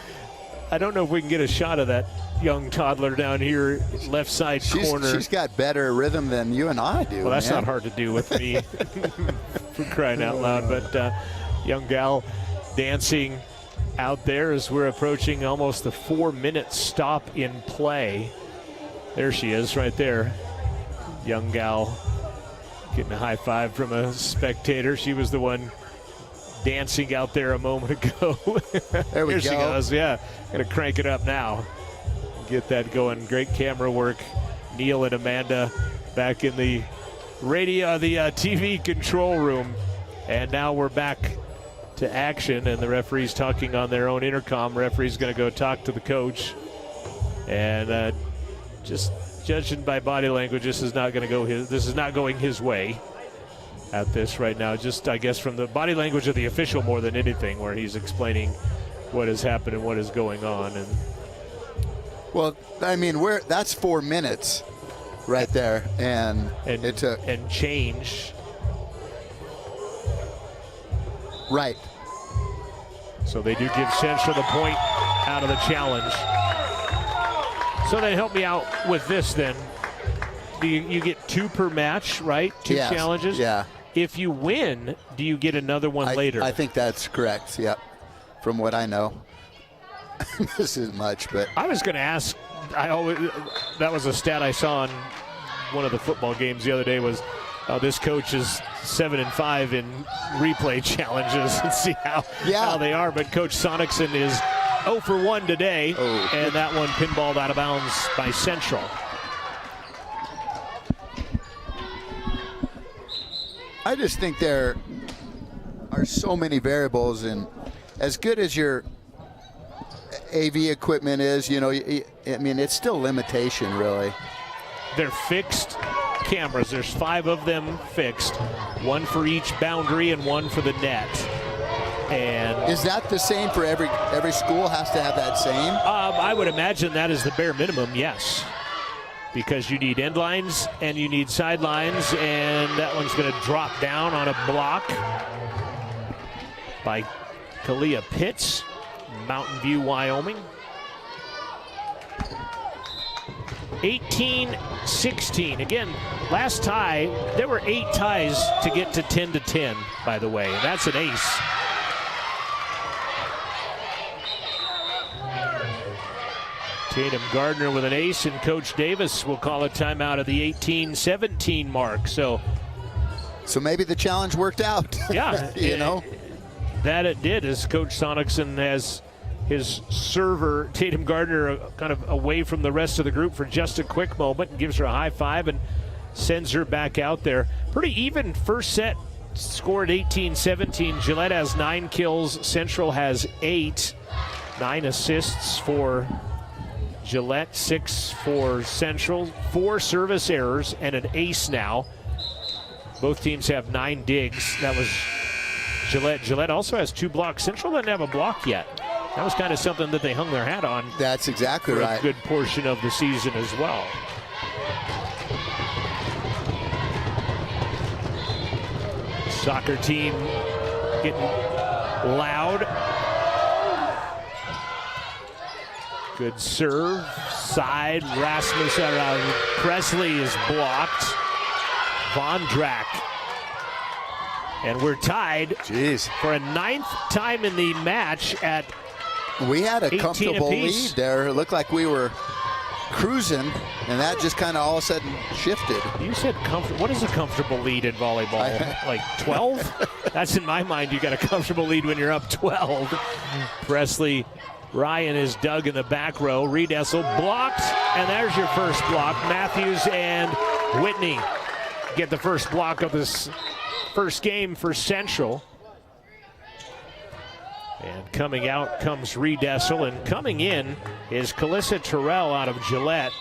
A: I don't know if we can get a shot of that young toddler down here, left side corner.
E: She's got better rhythm than you and I do.
A: Well, that's
E: man.
A: not hard to do with me, for crying out loud. But young gal dancing out there as we're approaching almost the 4-minute stop in play. There she is right there. Young gal getting a high five from a spectator. She was the one dancing out there a moment ago.
E: There we go.
A: Here she goes. Yeah, gonna crank it up now. Get that going. Great camera work. Neil and Amanda back in the TV control room. And now we're back to action, and the referee's talking on their own intercom. Referee's going to go talk to the coach. And just judging by body language, this is not going his way at this right now. Just, I guess, from the body language of the official more than anything, where he's explaining what has happened and what is going on. And
E: well, I mean, that's 4 minutes right there, and
A: change.
E: Right.
A: So they do give Central the point out of the challenge. So then help me out with this then. You get 2 per match, right? 2 challenges?
E: Yeah.
A: If you win, do you get another one later?
E: I think that's correct, yep, from what I know. This is much, but
A: I was going to ask. That was a stat I saw on one of the football games the other day. Was this coach is 7-5 in replay challenges, and see how they are. But Coach Sonicson is 0 for 1 today, and that one pinballed out of bounds by Central.
E: I just think there are so many variables, and as good as your AV equipment is, I mean, it's still limitation, really.
A: They're fixed cameras. There's 5 of them fixed, 1 for each boundary and 1 for the net. And
E: is that the same for every school? Has to have that same?
A: I would imagine that is the bare minimum, yes. Because you need end lines and you need sidelines, and that one's going to drop down on a block by Kalia Pitts, Mountain View, Wyoming. 18-16. Again, last tie, there were 8 ties to get to 10-10, by the way. That's an ace. Tatum Gardner with an ace, and Coach Davis will call a timeout at the 18-17 mark. So
E: maybe the challenge worked out.
A: Yeah.
E: you know?
A: That it did, as Coach Sonicson has his server, Tatum Gardner, kind of away from the rest of the group for just a quick moment and gives her a high five and sends her back out there. Pretty even first set, scored 18-17. Gillette has 9 kills, Central has 8. 9 assists for Gillette, 6 for Central, 4 service errors and an ace now. Both teams have 9 digs. That was Gillette. Gillette also has 2 blocks. Central doesn't have a block yet. That was kind of something that they hung their hat on.
E: That's exactly
A: for
E: right.
A: A good portion of the season as well. Soccer team getting loud. Good serve. Side. Rasmus Presley is blocked. Vondrak. And we're tied for a 9th time in the match at
E: We had a comfortable
A: apiece.
E: lead there. It looked like we were cruising, and that just kind of all of a sudden shifted.
A: You said comfortable. What is a comfortable lead in volleyball? Like 12? That's in my mind. You got a comfortable lead when you're up 12. Presley, Ryan is dug in the back row. Riedessel blocked, and there's your first block. Matthews and Whitney get the first block of this first game for Central. And coming out comes Riedessel, and coming in is Calissa Terrell out of Gillette,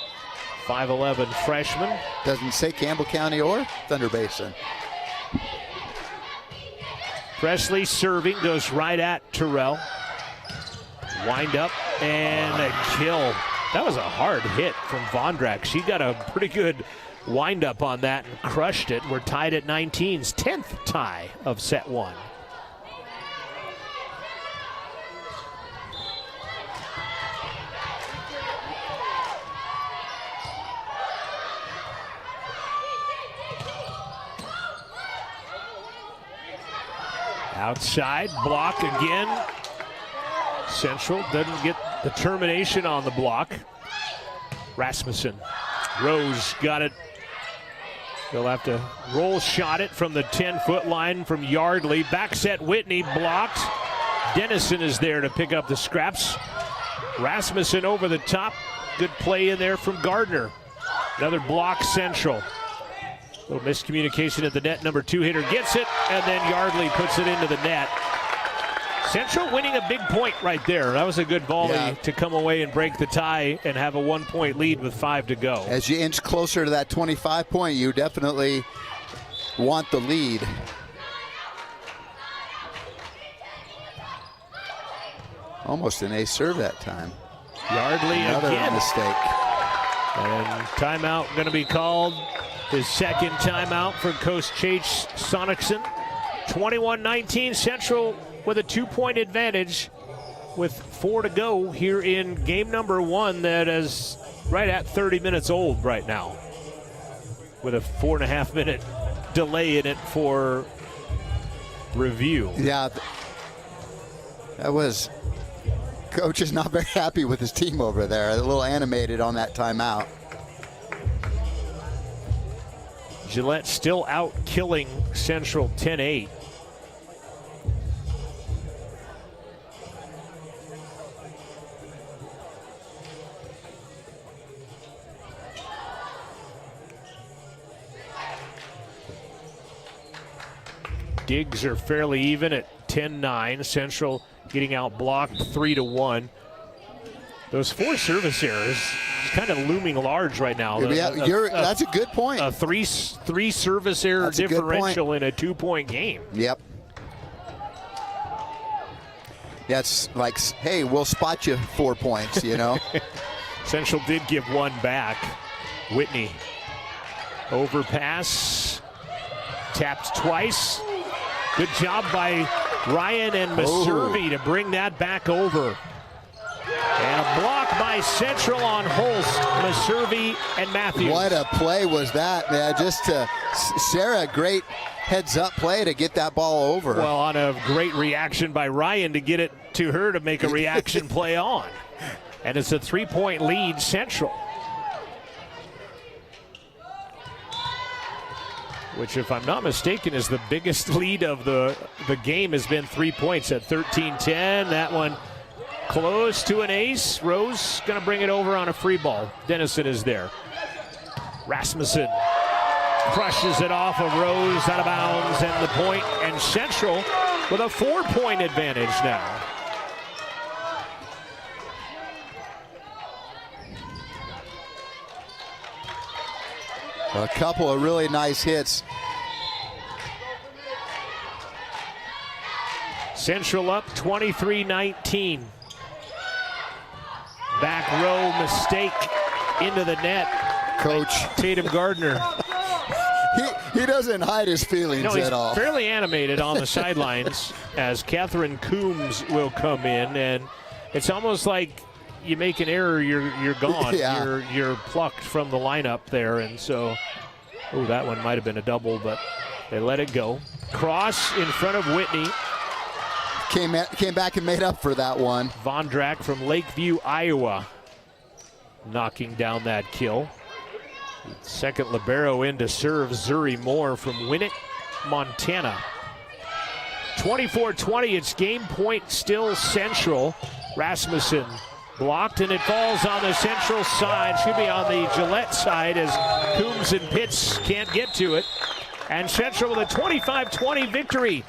A: 5'11" freshman.
E: Doesn't say Campbell County or Thunder Basin.
A: Presley serving, goes right at Terrell. Wind up and a kill. That was a hard hit from Vondrak. She got a pretty good wind up on that and crushed it. We're tied at 19's 10th tie of set 1. Outside, block again. Central doesn't get the termination on the block. Rasmussen. Rose got it. They'll have to roll shot it from the 10-foot line from Yardley. Back set Whitney blocked. Dennison is there to pick up the scraps. Rasmussen over the top. Good play in there from Gardner. Another block Central. Little miscommunication at the net. Number 2 hitter gets it, and then Yardley puts it into the net. Central winning a big point right there. That was a good volley to come away and break the tie and have a 1-point lead with 5 to go.
E: As you inch closer to that 25-point, you definitely want the lead. Almost an ace serve that time.
A: Yardley
E: Another
A: again.
E: mistake.
A: And timeout going to be called. His second timeout for Coach Chase Sonicson. 21-19 Central with a 2-point advantage with 4 to go here in game number 1 that is right at 30 minutes old right now, with a 4.5-minute delay in it for review.
E: Yeah, that was, Coach is not very happy with his team over there. A little animated on that timeout.
A: Gillette still out killing Central 10-8. Digs are fairly even at 10-9. Central getting out blocked 3-1. Those 4 service errors kind of looming large right now.
E: Yeah, that's a good point.
A: A three service error differential in a 2-point game.
E: Yep. Yeah, it's like, hey, we'll spot you 4 points, you know.
A: Central did give 1 back. Whitney. Overpass. Tapped twice. Good job by Ryan and Maservi to bring that back over. And a block by Central on Holst, Maservi, and Matthews.
E: What a play was that, man. Just to Sarah, great heads-up play to get that ball over.
A: Well, on a great reaction by Ryan to get it to her to make a reaction play on. And it's a 3-point lead, Central. Which, if I'm not mistaken, is the biggest lead of the game, has been 3 points at 13-10. That one Close to an ace. Rose going to bring it over on a free ball. Dennison is there. Rasmussen crushes it off of Rose, out of bounds, and the point. And Central with a 4-point advantage now.
E: A couple of really nice hits.
A: Central up 23-19. Back row mistake into the net.
E: Coach
A: Tatum Gardner.
E: He doesn't hide his feelings at all.
A: He's fairly animated on the sidelines as Catherine Coombs will come in, and it's almost like you make an error, you're gone.
E: Yeah.
A: You're plucked from the lineup there, and so, that one might have been a double, but they let it go. Cross in front of Whitney.
E: Came back and made up for that one.
A: Vondrak from Lakeview, Iowa, knocking down that kill. Second libero in to serve, Zuri Moore from Winnet, Montana. 24-20, it's game point still Central. Rasmussen blocked, and it falls on the Central side. Should be on the Gillette side as Coombs and Pitts can't get to it. And Central with a 25-20 victory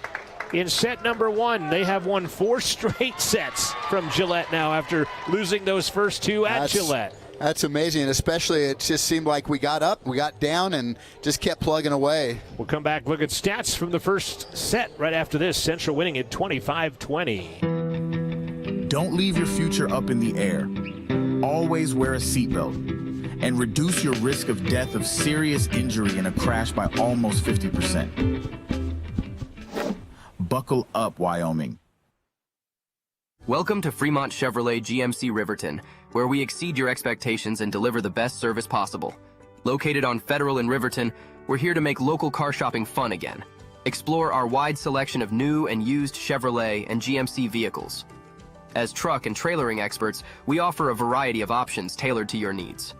A: in set number 1. They have won 4 straight sets from Gillette now after losing those first 2 at Gillette.
E: That's amazing, and especially it just seemed like we got up, we got down, and just kept plugging away.
A: We'll come back, look at stats from the first set right after this. Central winning at 25-20.
J: Don't leave your future up in the air. Always wear a seatbelt and reduce your risk of death of serious injury in a crash by almost 50%. Buckle up, Wyoming.
K: Welcome to Fremont Chevrolet GMC Riverton, where we exceed your expectations and deliver the best service possible. Located on Federal in Riverton, we're here to make local car shopping fun again. Explore our wide selection of new and used Chevrolet and GMC vehicles. As truck and trailering experts, we offer a variety of options tailored to your needs.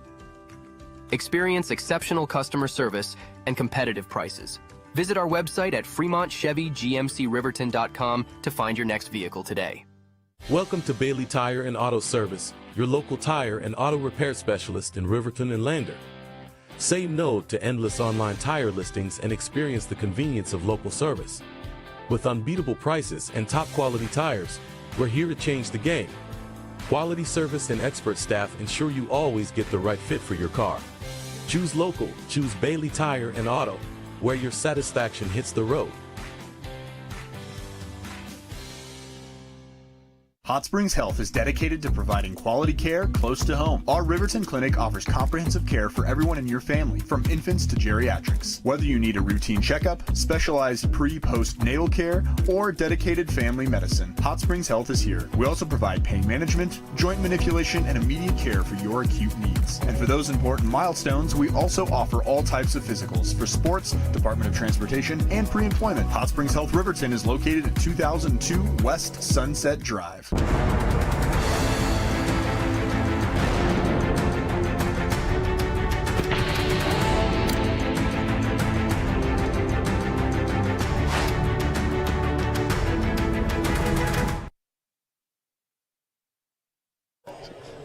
K: Experience exceptional customer service and competitive prices. Visit our website at FremontChevyGMCRiverton.com to find your next vehicle today.
L: Welcome to Bailey Tire and Auto Service, your local tire and auto repair specialist in Riverton and Lander. Say no to endless online tire listings and experience the convenience of local service. With unbeatable prices and top quality tires, we're here to change the game. Quality service and expert staff ensure you always get the right fit for your car. Choose local, choose Bailey Tire and Auto, where your satisfaction hits the road.
F: Hot Springs Health is dedicated to providing quality care close to home. Our Riverton Clinic offers comprehensive care for everyone in your family, from infants to geriatrics. Whether you need a routine checkup, specialized pre-post-natal care, or dedicated family medicine, Hot Springs Health is here. We also provide pain management, joint manipulation, and immediate care for your acute needs. And for those important milestones, we also offer all types of physicals for sports, Department of Transportation, and pre-employment. Hot Springs Health Riverton is located at 2002 West Sunset Drive.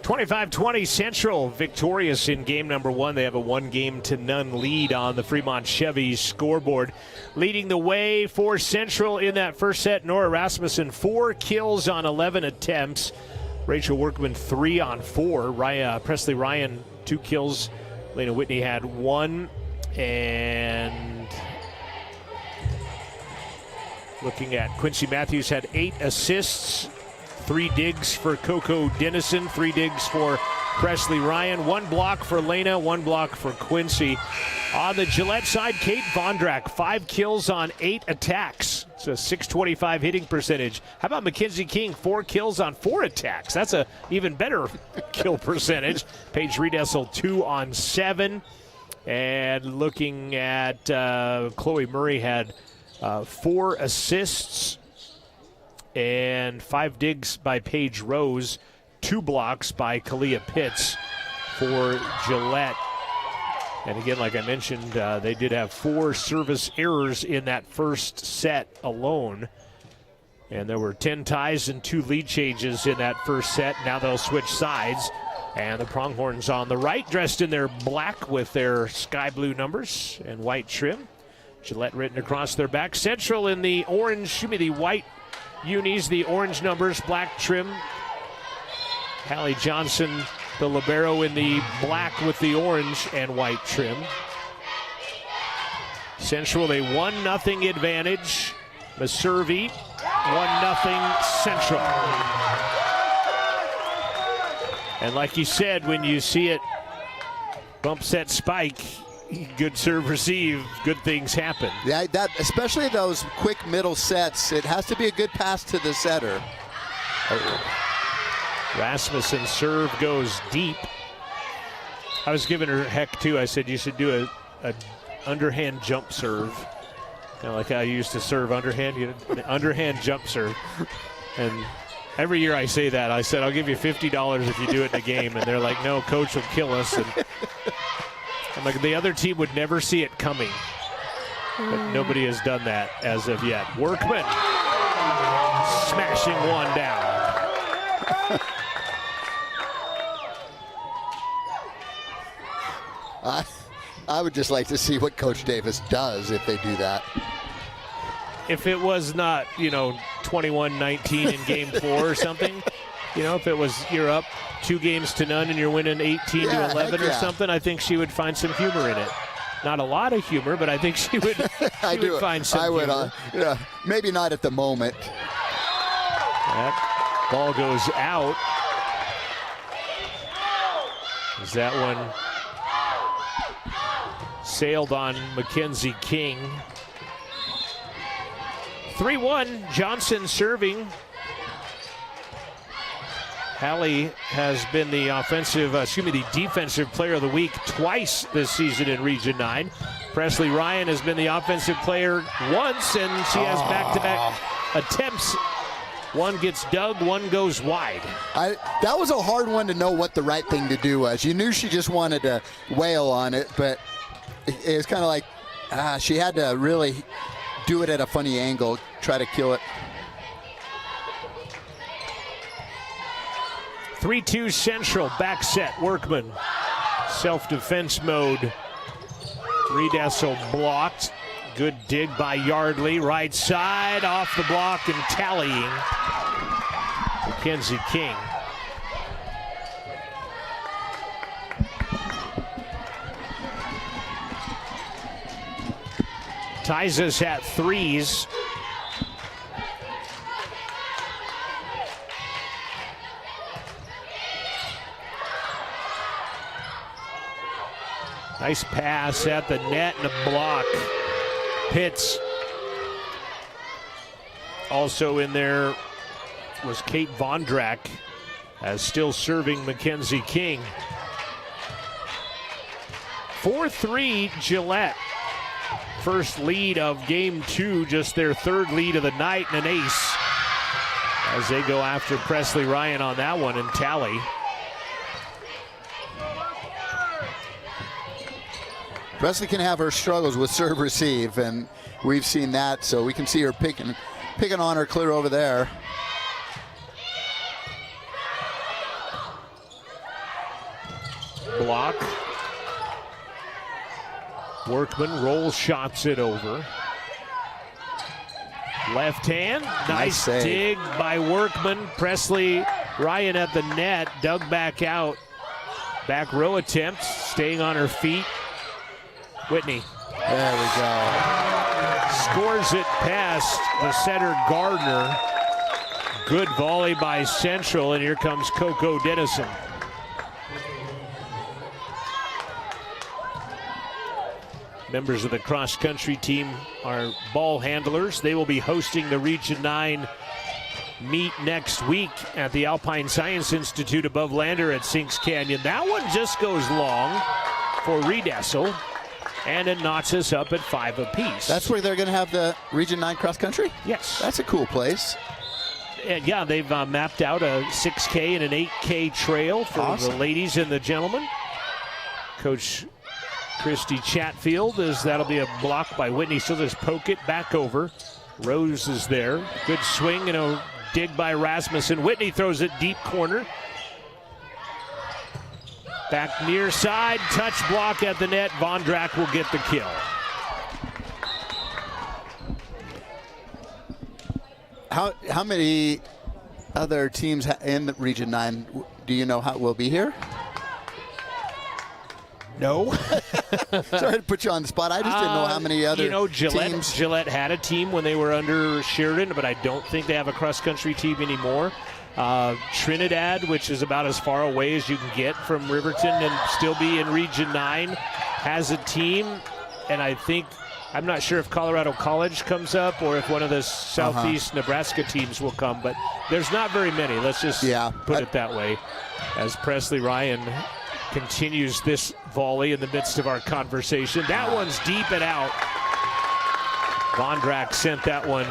A: 25-20 Central victorious in game number 1. They have a 1-0 lead on the Fremont Chevy scoreboard. Leading the way for Central in that first set, Nora Rasmussen, 4 kills on 11 attempts. Rachel Workman, 3 on 4. Presley Ryan, 2 kills. Lena Whitney had 1. And looking at Quincy Matthews, had 8 assists. 3 digs for Coco Dennison, 3 digs for Presley Ryan, 1 block for Lena, 1 block for Quincy. On the Gillette side, Kate Vondrak, 5 kills on 8 attacks. It's a .625 hitting percentage. How about Mackenzie King, 4 kills on 4 attacks? That's a even better kill percentage. Paige Riedessel, 2 on 7. And looking at Chloe Murray had 4 assists. And 5 digs by Paige Rose, 2 blocks by Kalia Pitts for Gillette. And again, like I mentioned, they did have 4 service errors in that first set alone. And there were 10 ties and 2 lead changes in that first set. Now they'll switch sides. And the Pronghorns on the right, dressed in their black with their sky blue numbers and white trim. Gillette written across their back. Central in the orange, the white unis, the orange numbers, black trim. Hallie Johnson, the libero, in the black with the orange and white trim. Central, a 1-0 advantage. Maservi, 1-0 Central. And like you said, when you see it bump set spike, good serve receive, good things happen.
E: Yeah, that, especially those quick middle sets, it has to be a good pass to the setter.
A: Rasmussen serve goes deep. I was giving her heck too. I said you should do a underhand jump serve. Kind of like how you used to serve underhand. You know, an underhand jump serve. And every year I say that. I said, I'll give you $50 if you do it in a game. And they're like, no, coach will kill us. And I'm like, the other team would never see it coming. But nobody has done that as of yet. Workman smashing one down.
E: I would just like to see what Coach Davis does if they do that.
A: If it was not, 21-19 in game 4 or something, if it was you're up 2-0 and you're winning 18-11 or something, I think she would find some humor in it. Not a lot of humor, but I think she would, find some humor.
E: Maybe not at the moment.
A: That ball goes out. Is that one sailed on Mackenzie King? 3-1, Johnson serving. Hallie has been the defensive player of the week twice this season in Region 9. Presley Ryan has been the offensive player once, and she has back-to-back attempts. One gets dug, one goes wide.
E: That was a hard one to know what the right thing to do was. You knew she just wanted to wail on it, but it was kind of like she had to really do it at a funny angle, try to kill it.
A: 3-2 Central, back set, Workman. Self-defense mode. Riedessel blocked. Good dig by Yardley. Right side, off the block and tallying. Mackenzie King. Ties us at 3s. Nice pass at the net and a block. Pitts. Also in there was Kate Vondrak, as still serving Mackenzie King. 4-3 Gillette. First lead of game 2, just their third lead of the night, and an ace as they go after Presley Ryan on that one and tally.
E: Presley can have her struggles with serve receive, and we've seen that, so we can see her picking on her clear over there.
A: Block. Workman roll shots it over. Left hand, nice dig by Workman. Presley Ryan at the net, dug back out. Back row attempt, staying on her feet. Whitney.
E: There we go.
A: Scores it past the setter Gardner. Good volley by Central, and here comes Coco Dennison. Members of the cross-country team are ball handlers. They will be hosting the Region 9 meet next week at the Alpine Science Institute above Lander at Sinks Canyon. That one just goes long for Riedessel, and it knots us up at 5 apiece.
E: That's where they're going to have the Region 9 cross-country?
A: Yes.
E: That's a cool place.
A: And yeah, they've mapped out a 6K and an 8K trail for the ladies and the gentlemen. Coach Christy Chatfield, as that'll be a block by Whitney. So just poke it back over. Rose is there. Good swing and a dig by Rasmussen. Whitney throws it deep corner. Back near side, touch block at the net. Vondrak will get the kill.
E: How many other teams in Region 9 do you know will be here?
A: No.
E: Sorry to put you on the spot. I just didn't know how many other teams.
A: Gillette had a team when they were under Sheridan, but I don't think they have a cross-country team anymore. Trinidad, which is about as far away as you can get from Riverton and still be in Region 9, has a team. And I'm not sure if Colorado College comes up or if one of the Southeast Nebraska teams will come, but there's not very many. Let's just put it that way. As Presley Ryan continues this volley in the midst of our conversation. That one's deep and out. Vondrak sent that one.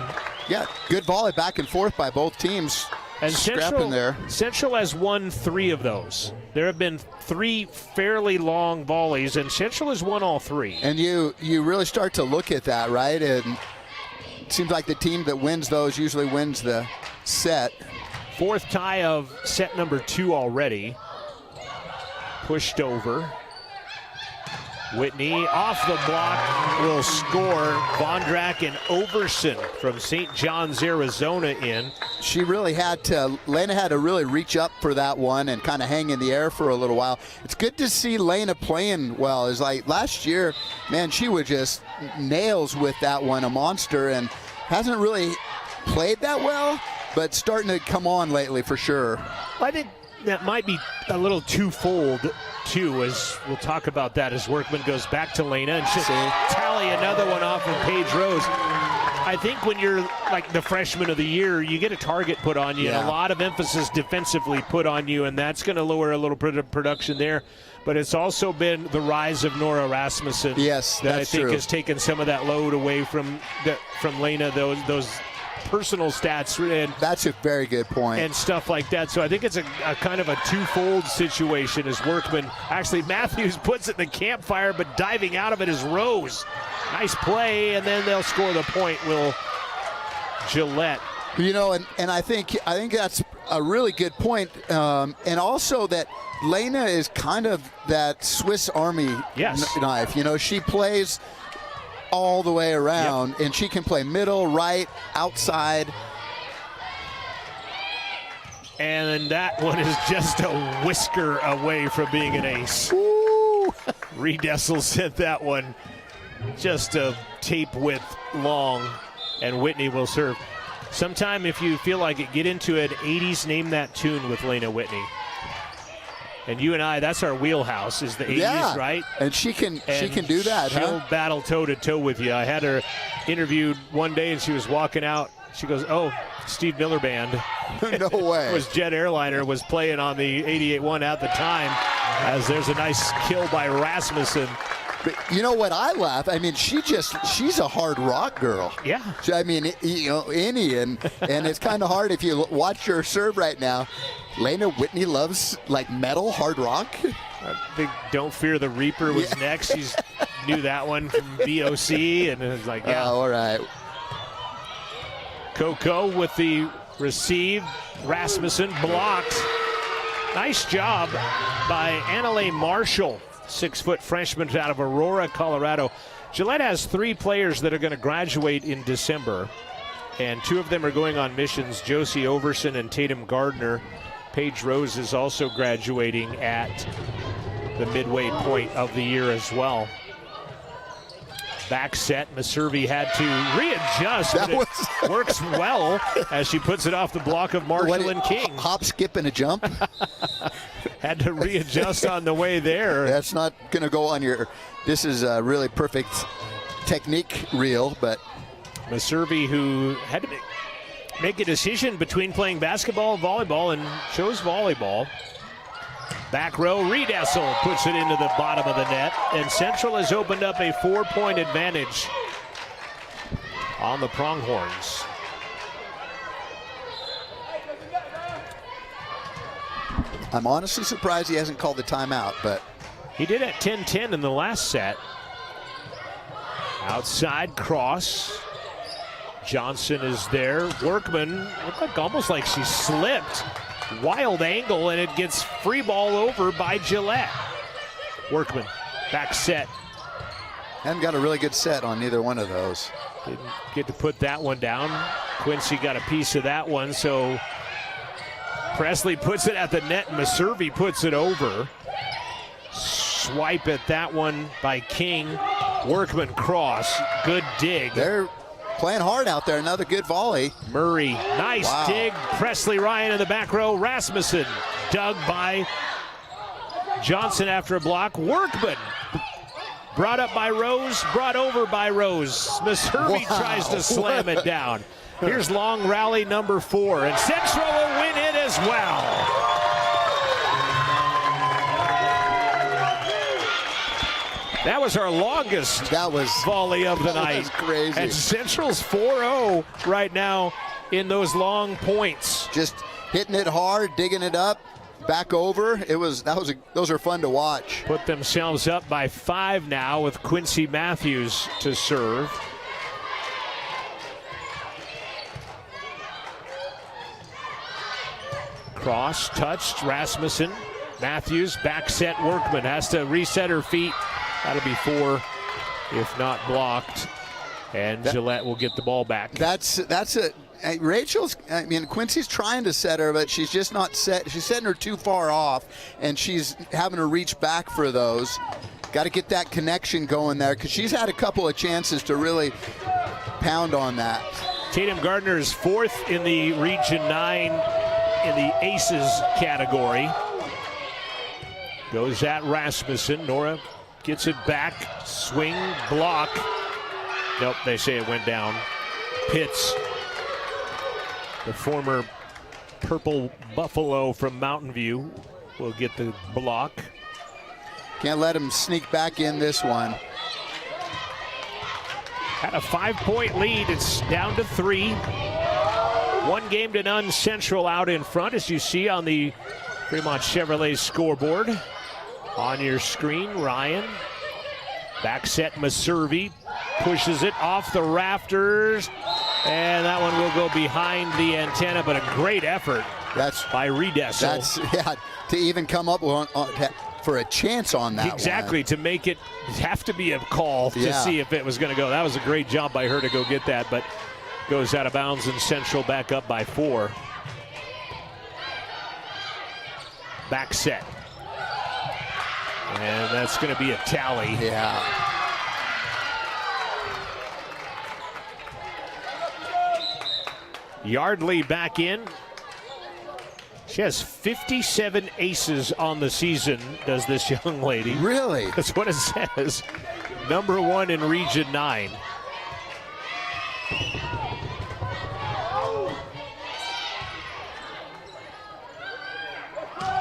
E: Yeah, good volley back and forth by both teams.
A: And Central has won 3 of those. There have been 3 fairly long volleys, and Central has won all 3.
E: And you really start to look at that, right? And it seems like the team that wins those usually wins the set.
A: 4th tie of set number 2 already. Pushed over. Whitney off the block will score. Vondrak and Overson from St. John's, Arizona in.
E: Lena had to really reach up for that one and kind of hang in the air for a little while. It's good to see Lena playing well. It's like last year, man, she was just nails with that one, a monster, and hasn't really played that well, but starting to come on lately for sure.
A: I think that might be a little twofold, too, as we'll talk about that as Workman goes back to Lena and just tally another one off of Paige Rose. I think when you're like the freshman of the year, you get a target put on you, and a lot of emphasis defensively put on you, and that's going to lower a little bit of production there. But it's also been the rise of Nora Rasmussen.
E: Yes,
A: that
E: that's
A: I think
E: true.
A: has taken some of that load away from Lena, those personal stats, and
E: that's a very good point,
A: and stuff like that. So I think it's a kind of a twofold situation as Workman. Actually, Matthews puts it in the campfire, but diving out of it is Rose. Nice play, and then they'll score the point. Will Gillette?
E: You know, and I think that's a really good point, and also that Lena is kind of that Swiss Army knife. You know, she plays all the way around, and she can play middle, right, outside.
A: And that one is just a whisker away from being an ace. Reed Dessel sent that one just a tape width long, and Whitney will serve. Sometime, if you feel like it, get into it. 80s Name That Tune with Lena Whitney. And you and I, that's our wheelhouse, is the 80s, right?
E: And she can do that,
A: She'll battle toe-to-toe with you. I had her interviewed one day, and she was walking out. She goes, oh, Steve Miller Band.
E: No way.
A: It was Jet Airliner was playing on the 88-1 at the time, as there's a nice kill by Rasmussen.
E: But you know what I laugh? I mean, she's a hard rock girl.
A: Yeah.
E: I mean, you know, and it's kind of hard if you watch her serve right now. Lena Whitney loves like metal, hard rock.
A: I think Don't Fear the Reaper was next. She knew that one from VOC, and it was like, yeah.
E: Oh, all right.
A: Coco with the receive. Rasmussen blocked. Nice job by Annalay Marshall, 6-foot freshman out of Aurora, Colorado. Gillette has 3 players that are going to graduate in December, and 2 of them are going on missions, Josie Overson and Tatum Gardner. Paige Rose is also graduating at the midway point of the year as well. Back set, Maservi had to readjust, but it works well as she puts it off the block of Marshall and King.
E: Hop, skip, and a jump.
A: Had to readjust on the way there.
E: That's not going to go on your, this is a really perfect technique reel, but.
A: Maservi, who had to make a decision between playing basketball and volleyball, and chose volleyball. Back row, Reed Dessel puts it into the bottom of the net, and Central has opened up a 4-point advantage on the Pronghorns.
E: I'm honestly surprised he hasn't called the timeout, but.
A: He did at 10-10 in the last set. Outside cross. Johnson is there. Workman looked like almost like she slipped. Wild angle, and it gets free ball over by Gillette. Workman, back set.
E: Haven't got a really good set on neither one of those.
A: Didn't get to put that one down. Quincy got a piece of that one, so Presley puts it at the net, and Meservey puts it over. Swipe at that one by King. Workman cross, good dig.
E: They're playing hard out there, another good volley.
A: Murray, nice dig. Presley Ryan in the back row. Rasmussen dug by Johnson after a block. Workman brought up by Rose, brought over by Rose. Meservey tries to slam it down. Here's long rally number 4, and Central will win it as well. That was our longest volley of the night.
E: Was crazy.
A: And Central's 4-0 right now in those long points.
E: Just hitting it hard, digging it up, back over. Those are fun to watch.
A: Put themselves up by 5 now with Quincy Matthews to serve. Cross touched, Rasmussen. Matthews back set. Workman has to reset her feet. That'll be 4 if not blocked, and Gillette will get the ball back.
E: That's it. Quincy's trying to set her, but she's just not set. She's setting her too far off, and she's having to reach back for those. Got to get that connection going there, because she's had a couple of chances to really pound on that.
A: Tatum Gardner is 4th in the Region 9 in the aces category. Goes at Rasmussen. Nora gets it back, swing, block. Nope, they say it went down. Pitts, the former Purple Buffalo from Mountain View, will get the block.
E: Can't let him sneak back in this one.
A: Had a 5-point lead. It's down to 3. 1-0 Central out in front, as you see on the Fremont Chevrolet scoreboard. On your screen, Ryan. Back set, Meservey pushes it off the rafters, and that one will go behind the antenna, but a great effort by Redessel.
E: To even come up for a chance on that
A: Exactly,
E: one.
A: To make it have to be a call to see if it was going to go. That was a great job by her to go get that, but goes out of bounds, and Central back up by 4. Back set. And that's going to be a tally.
E: Yeah.
A: Yardley back in. She has 57 aces on the season, does this young lady.
E: Really?
A: That's what it says. Number 1 in Region 9.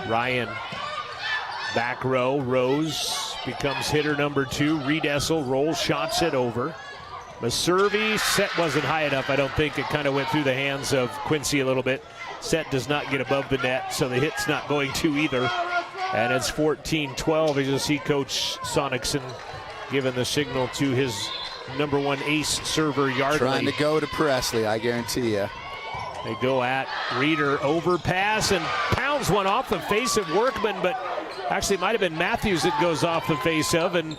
A: Ryan, back row. Rose becomes hitter number 2. Redessel rolls, shots it over. Meservey, set wasn't high enough. I don't think it kind of went through the hands of Quincy a little bit. Set does not get above the net, so the hit's not going to either. And it's 14-12 as you'll see Coach Sonicson giving the signal to his number 1 ace server, Yardley.
E: Trying to go to Presley, I guarantee you.
A: They go at Reeder, overpass, and pounds one off the face of Workman, but actually it might have been Matthews that goes off the face of, and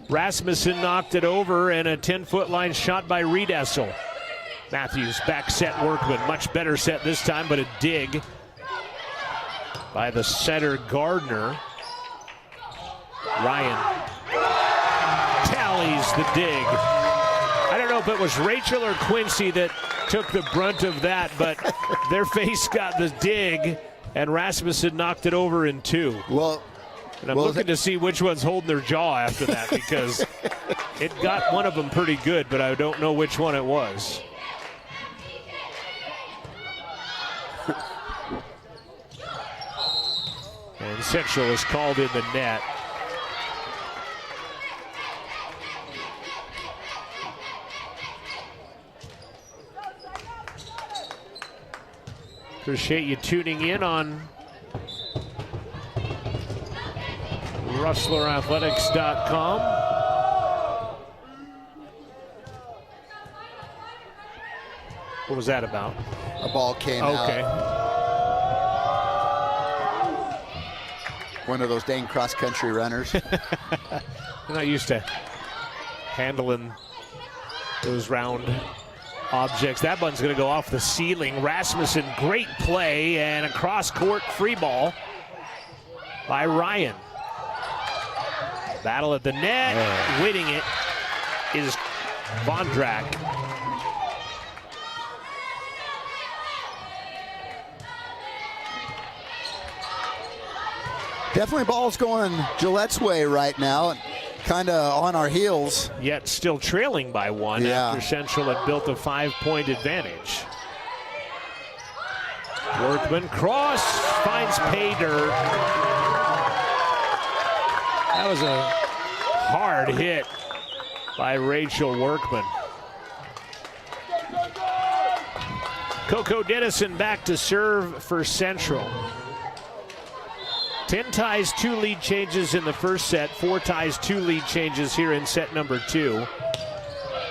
A: Rasmussen knocked it over, and a 10-foot line shot by Redessel. Matthews back set Workman, much better set this time, but a dig by the setter Gardner. Ryan tallies the dig. I don't know if it was Rachel or Quincy that took the brunt of that, but their face got the dig, and Rasmussen knocked it over in 2.
E: Well,
A: and I'm looking to see which one's holding their jaw after that, because it got one of them pretty good, but I don't know which one it was. And Central is called in the net. Appreciate you tuning in on RustlerAthletics.com. What was that about?
E: A ball came out.
A: Okay.
E: One of those dang cross-country runners.
A: They're not used to handling those round objects. That one's going to go off the ceiling. Rasmussen, great play, and a cross-court free ball by Ryan. Battle at the net. Winning it is Vondrak.
E: Definitely ball's going Gillette's way right now, and kind of on our heels.
A: Yet still trailing by one after Central had built a 5-point advantage. Workman cross finds pay dirt. That was a hard hit by Rachel Workman. Coco Dennison back to serve for Central. 10 ties, 2 lead changes in the first set. 4 ties, 2 lead changes here in set number 2.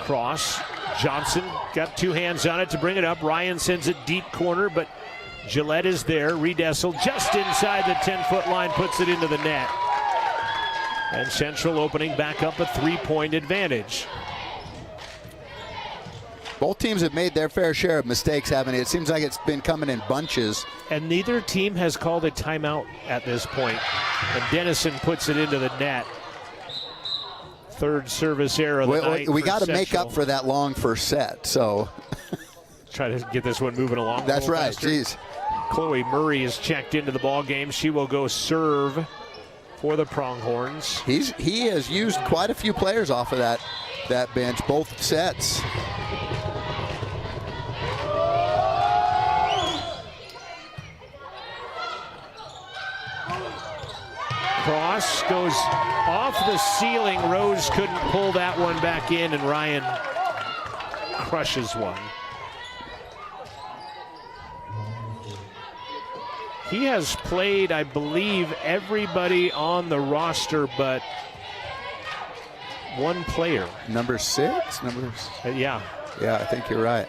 A: Cross. Johnson got 2 hands on it to bring it up. Ryan sends it deep corner, but Gillette is there. Riedessel just inside the 10-foot line, puts it into the net. And Central opening back up a 3-point advantage.
E: Both teams have made their fair share of mistakes, haven't they? It seems like it's been coming in bunches.
A: And neither team has called a timeout at this point. And Dennison puts it into the net. Third service error of the night.
E: We got to make up for that long first set, so.
A: Try to get this one moving along.
E: That's right,
A: faster.
E: geez.
A: Chloe Murray is checked into the ball game. She will go serve for the Pronghorns.
E: He has used quite a few players off of that bench, both sets.
A: Cross goes off the ceiling. Rose couldn't pull that one back in, and Ryan crushes one. He has played, I believe, everybody on the roster but one player.
E: Number 6?
A: Yeah.
E: Yeah, I think you're right.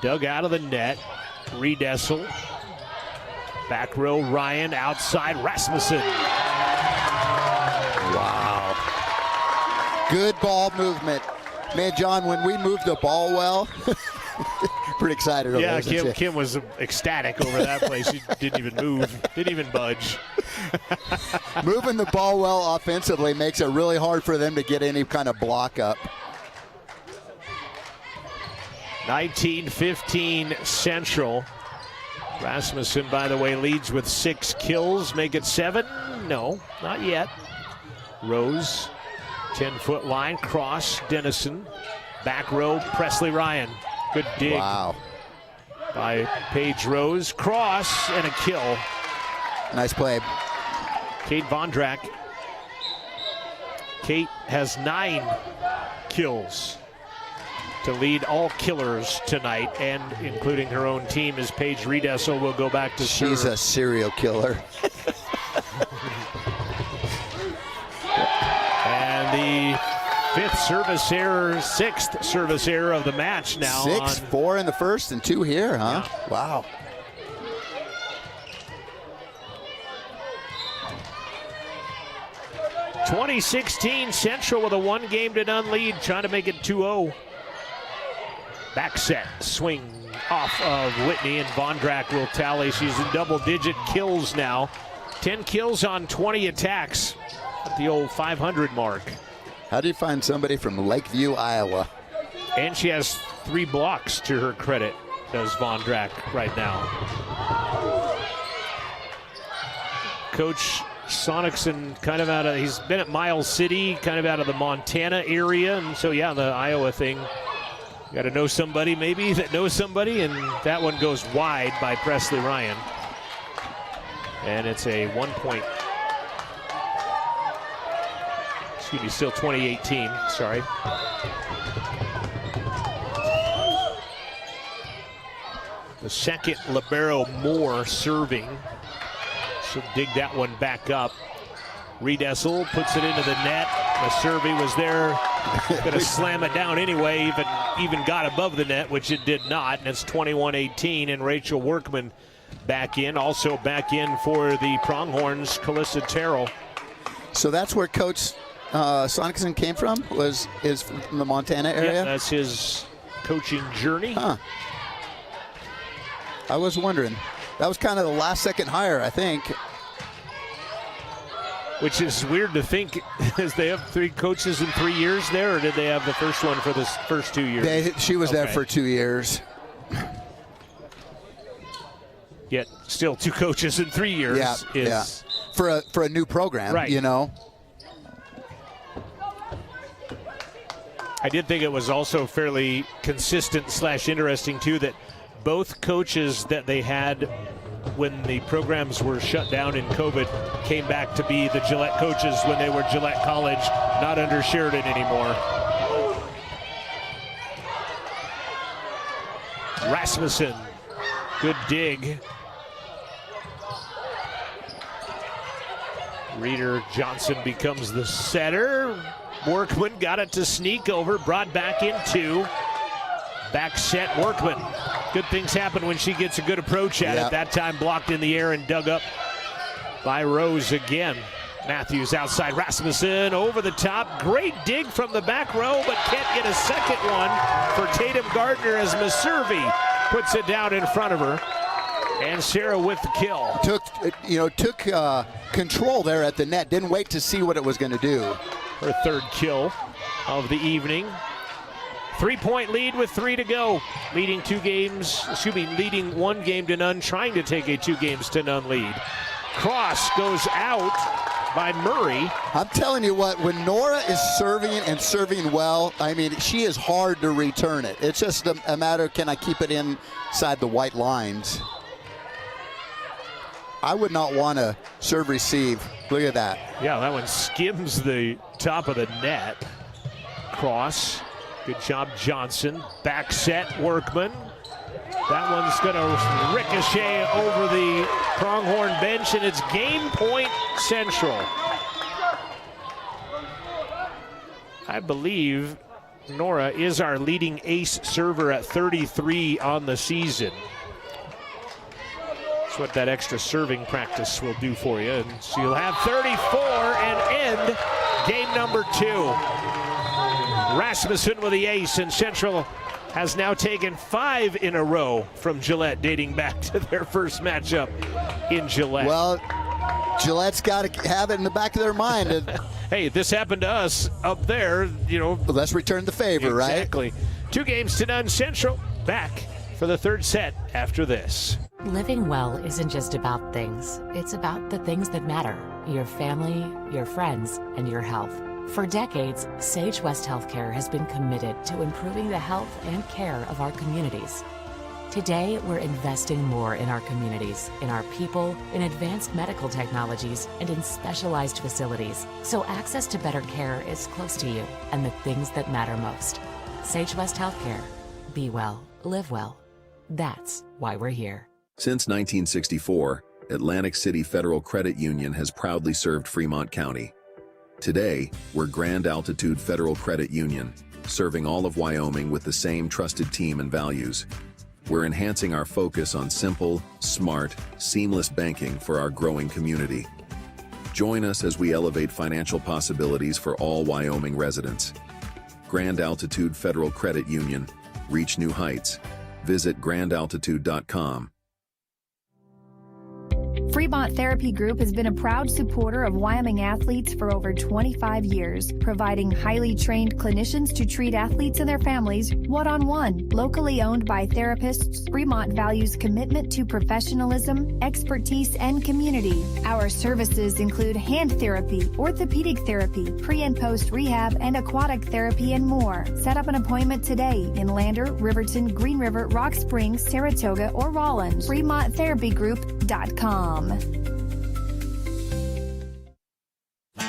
A: Dug out of the net. Riedessel. Back row Ryan. Outside Rasmussen.
E: Wow. Good ball movement. Man, John, when we move the ball well, pretty excited over
A: yeah,
E: there.
A: Kim was ecstatic over that play. She didn't even move, didn't even budge.
E: Moving the ball well offensively makes it really hard for them to get any kind of block up.
A: 19-15 Central. Rasmussen, by the way, leads with 6 kills. Make it 7? No, not yet. Rose, 10-foot line, cross, Dennison. Back row, Presley Ryan. Good dig.
E: Wow.
A: By Paige Rose. Cross and a kill.
E: Nice play.
A: Kate Vondrak. Kate has 9 kills to lead all killers tonight, and including her own team, as Paige Riedessel will go back to serve.
E: She's a serial killer.
A: And the 5th service error, 6th service error of the match now.
E: 6, 4 in the first and 2 here, huh?
A: Yeah.
E: Wow.
A: '16 Central with a 1-game-to-none lead, trying to make it 2-0. Back set, swing off of Whitney, and Vondrak will tally. She's in double-digit kills now. 10 kills on 20 attacks at the old 500 mark.
E: How do you find somebody from Lakeview, Iowa?
A: And she has 3 blocks to her credit, does Vondrak right now. Coach Sonicson kind of he's been at Miles City, kind of out of the Montana area, and so yeah, the Iowa thing. Got to know somebody maybe that knows somebody, and that one goes wide by Presley Ryan. And it's a 1-point. Excuse me, still 2018, sorry. The second libero Moore serving. She'll dig that one back up. Riedessel puts it into the net. Maservi was there, going to slam it down anyway, even got above the net, which it did not, and it's 21-18, and Rachel Workman back in. Also back in for the Pronghorns, Calissa Terrell.
E: So that's where Coach Sonicson came from, is from the Montana area?
A: Yeah, that's his coaching journey.
E: Huh. I was wondering. That was kind of the last-second hire, I think.
A: Which is weird to think, as they have 3 coaches in 3 years there, or did they have the first one for the first 2 years?
E: She was there for 2 years.
A: Yet still 2 coaches in 3 years.
E: Yeah. For a new program,
A: right.
E: You know.
A: I did think it was also fairly consistent / interesting, too, that both coaches that they had when the programs were shut down in COVID came back to be the Gillette coaches when they were Gillette College, not under Sheridan anymore. Rasmussen, good dig. Reeder Johnson becomes the setter. Workman got it to sneak over, brought back in 2. Back set Workman. Good things happen when she gets a good approach at it. That time blocked in the air and dug up by Rose again. Matthews outside, Rasmussen over the top. Great dig from the back row, but can't get a second one for Tatum Gardner as Maservi puts it down in front of her. And Sarah with the kill.
E: Took control there at the net. Didn't wait to see what it was going to do.
A: Her 3rd kill of the evening. 3-point lead with 3 to go. Leading 1 game to none, trying to take a 2-games-to-none lead. Cross goes out by Murray.
E: I'm telling you what, when Nora is serving and serving well, I mean, she is hard to return it. It's just a matter of, can I keep it inside the white lines? I would not want to serve receive. Look at that.
A: Yeah, that one skims the top of the net. Cross. Good job, Johnson. Back set, Workman. That one's going to ricochet over the Pronghorn bench, and it's game point Central. I believe Nora is our leading ace server at 33 on the season. That's what that extra serving practice will do for you. And so you'll have 34 and end game number 2. Rasmussen with the ace, and Central has now taken 5 in a row from Gillette, dating back to their first matchup in Gillette.
E: Well, Gillette's got to have it in the back of their mind.
A: Hey, this happened to us up there,
E: Well, let's return the favor, right?
A: Exactly. 2-games-to-none Central. Back for the 3rd set after this.
C: Living well isn't just about things. It's about the things that matter. Your family, your friends, and your health. For decades, Sage West Healthcare has been committed to improving the health and care of our communities. Today, we're investing more in our communities, in our people, in advanced medical technologies, and in specialized facilities, so access to better care is close to you and the things that matter most. Sage West Healthcare. Be well, live well. That's why we're here.
G: Since 1964, Atlantic City Federal Credit Union has proudly served Fremont County. Today, we're Grand Altitude Federal Credit Union, serving all of Wyoming with the same trusted team and values. We're enhancing our focus on simple, smart, seamless banking for our growing community. Join us as we elevate financial possibilities for all Wyoming residents. Grand Altitude Federal Credit Union. Reach new heights. Visit grandaltitude.com.
H: Fremont Therapy Group has been a proud supporter of Wyoming athletes for over 25 years, providing highly trained clinicians to treat athletes and their families one-on-one. Locally owned by therapists, Fremont values commitment to professionalism, expertise, and community. Our services include hand therapy, orthopedic therapy, pre- and post-rehab, and aquatic therapy, and more. Set up an appointment today in Lander, Riverton, Green River, Rock Springs, Saratoga, or Rollins. FremontTherapyGroup.com.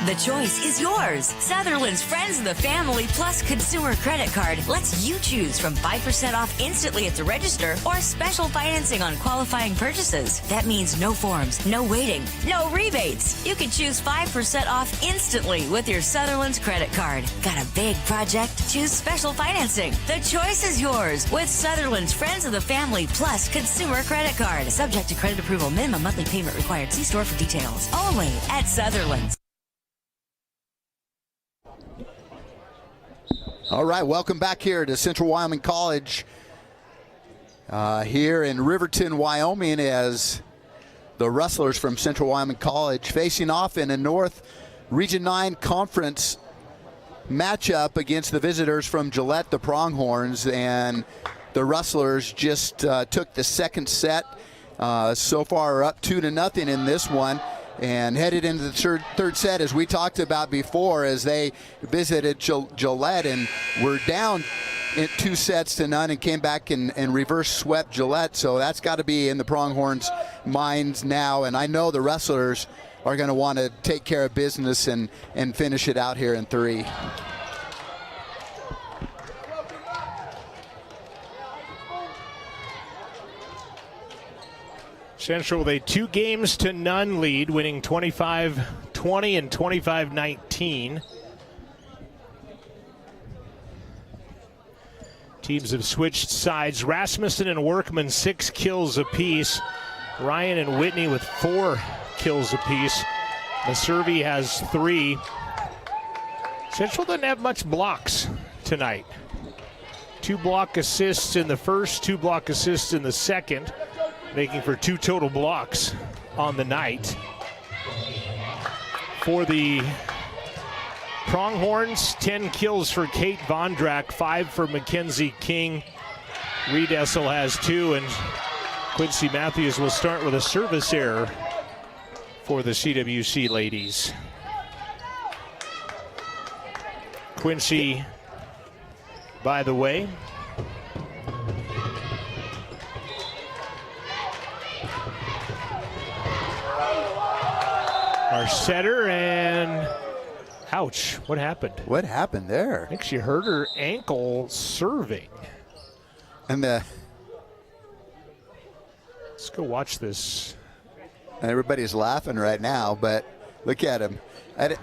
D: The choice is yours. Sutherland's Friends of the Family Plus Consumer Credit Card lets you choose from 5% off instantly at the register or special financing on qualifying purchases. That means no forms, no waiting, no rebates. You can choose 5% off instantly with your Sutherland's credit card. Got a big project? Choose special financing. The choice is yours with Sutherland's Friends of the Family Plus Consumer Credit Card. Subject to credit approval. Minimum monthly payment required. See store for details. Only at Sutherland's.
E: All right, welcome back here to Central Wyoming College here in Riverton, Wyoming, as the Rustlers from Central Wyoming College facing off in a North Region 9 Conference matchup against the visitors from Gillette, the Pronghorns, and the Rustlers just took the second set. So far up 2-0 in this one, and headed into the third set, as we talked about before, as they visited Gillette and were down in 2-0 and came back and reverse swept Gillette. So that's got to be in the Pronghorns' minds now, and I know the Rustlers are going to want to take care of business and finish it out here in 3.
A: Central with a 2-0 lead, winning 25-20 and 25-19. Teams have switched sides. Rasmussen and Workman 6 kills apiece. Ryan and Whitney with 4 kills apiece. Maservi has 3. Central didn't have much blocks tonight. 2 block assists in the first, 2 block assists in the second, making for 2 total blocks on the night. For the Pronghorns, 10 kills for Kate Vondrak, 5 for Mackenzie King. Riedessel has 2, and Quincy Matthews will start with a service error for the CWC ladies. Quincy, by the way, our setter, and ouch, what happened?
E: What happened there?
A: I think she hurt her ankle serving.
E: And
A: let's go watch this.
E: Everybody's laughing right now, but look at him. It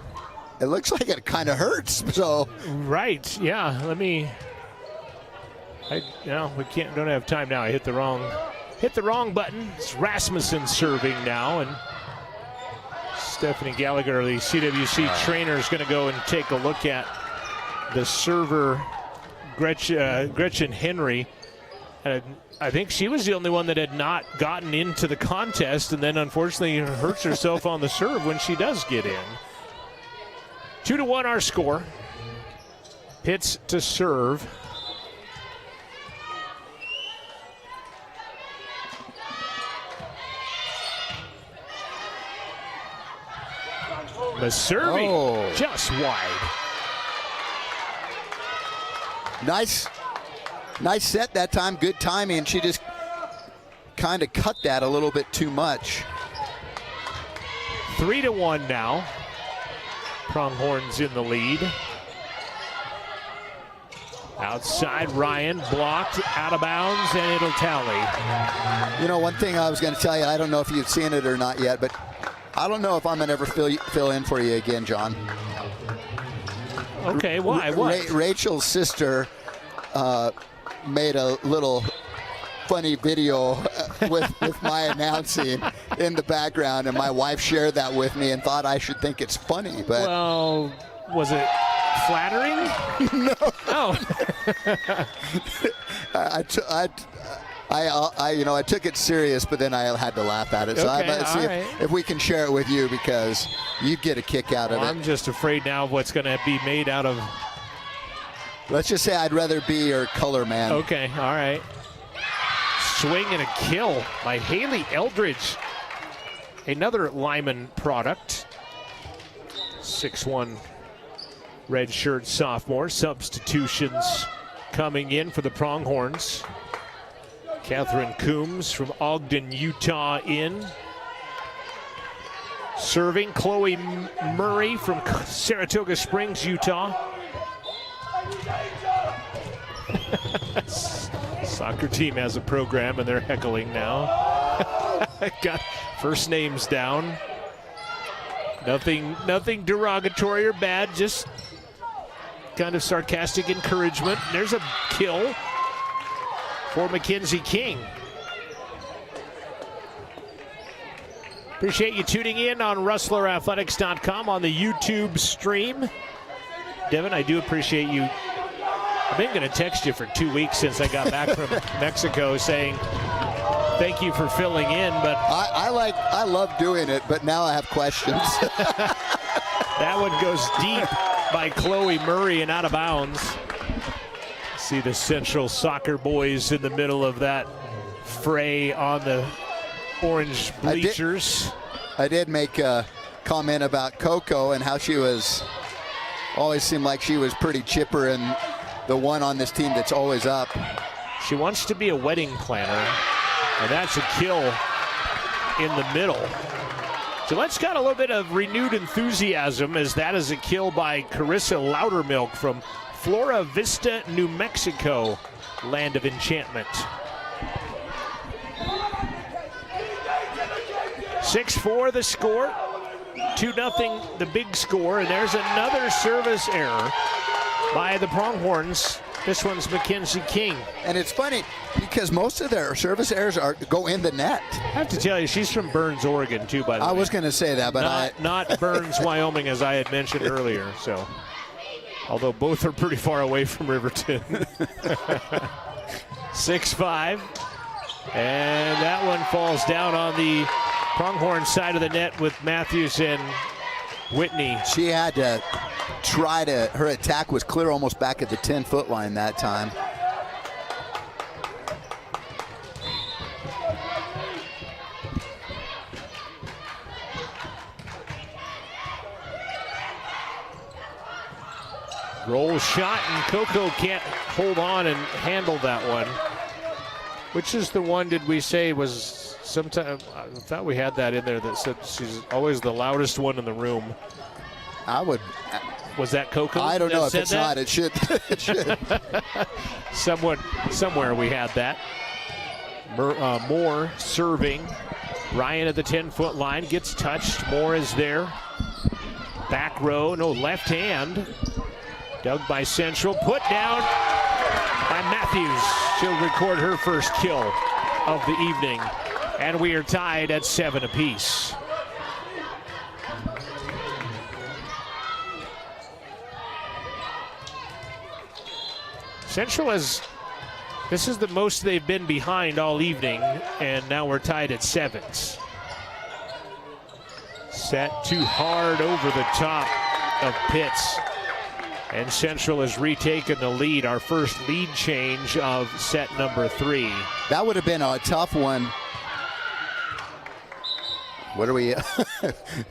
E: looks like it kind of hurts. So
A: right, yeah. We don't have time now. I hit the wrong button. It's Rasmussen serving now, and Stephanie Gallagher, the CWC trainer, is going to go and take a look at the server, Gretchen Henry. I think she was the only one that had not gotten into the contest, and then unfortunately hurts herself on the serve when she does get in. 2-1 our score. Pitts to serve. Maservi just wide.
E: Nice set that time, good timing. She just kind of cut that a little bit too much.
A: 3-1 now. Pronghorns in the lead. Outside, Ryan blocked, out of bounds, and it'll tally.
E: You know, one thing I was going to tell you, I don't know if you've seen it or not yet, but I don't know if I'm going to ever fill in for you again, John.
A: Okay, why? What?
E: Rachel's sister made a little funny video with my announcing in the background, and my wife shared that with me and thought I should think it's funny. But
A: well, was it flattering?
E: No.
A: Oh.
E: I took it serious, but then I had to laugh at it. So
A: okay,
E: let's see if we can share it with you, because you get a kick out of it.
A: I'm just afraid now of what's going to be made out of.
E: Let's just say I'd rather be your color man.
A: Okay, all right. Swing and a kill by Haley Eldridge. Another Lyman product. 6'1" red shirt sophomore. Substitutions coming in for the Pronghorns. Catherine Coombs from Ogden, Utah in. Serving Chloe Murray from Saratoga Springs, Utah. Soccer team has a program and they're heckling now. Got first names down. Nothing derogatory or bad, just kind of sarcastic encouragement. There's a kill for Mackenzie King. Appreciate you tuning in on RustlerAthletics.com on the YouTube stream. Devin, I do appreciate you. I've been going to text you for 2 weeks since I got back from Mexico saying thank you for filling in, but
E: I love doing it, but now I have questions.
A: That one goes deep by Chloe Murray and out of bounds. See the Central Soccer boys in the middle of that fray on the orange bleachers.
E: I did make a comment about Coco and how she always seemed like she was pretty chipper and the one on this team that's always up.
A: She wants to be a wedding planner, and that's a kill in the middle. Gillette's got a little bit of renewed enthusiasm as that is a kill by Carissa Loudermilk from Flora Vista, New Mexico, land of enchantment. 6-4 the score, 2-0 the big score, and there's another service error by the Pronghorns. This one's Mackenzie King.
E: And it's funny because most of their service errors go in the net.
A: I have to tell you, she's from Burns, Oregon, too, by the way.
E: I was going to say that, but
A: not Burns, Wyoming, as I had mentioned earlier. So, although both are pretty far away from Riverton. 6-5. And that one falls down on the Pronghorn side of the net with Matthews and Whitney.
E: She had to her attack was clear almost back at the 10-foot line that time.
A: Roll shot, and Coco can't hold on and handle that one. Which is the one did we say was sometime? I thought we had that in there that said she's always the loudest one in the room. Was that Coco?
E: I don't know if it's
A: that?
E: not. It should. It should.
A: Somewhere we had that. Moore serving. Ryan at the 10-foot line gets touched. Moore is there. Back row, no, left hand. Dug by Central. Put down by Matthews. She'll record her first kill of the evening. And we are tied at 7 apiece. Central this is the most they've been behind all evening, and now we're tied at 7s. Set too hard over the top of Pitts, and Central has retaken the lead, our first lead change of set number 3.
E: That would have been a tough one. What are we?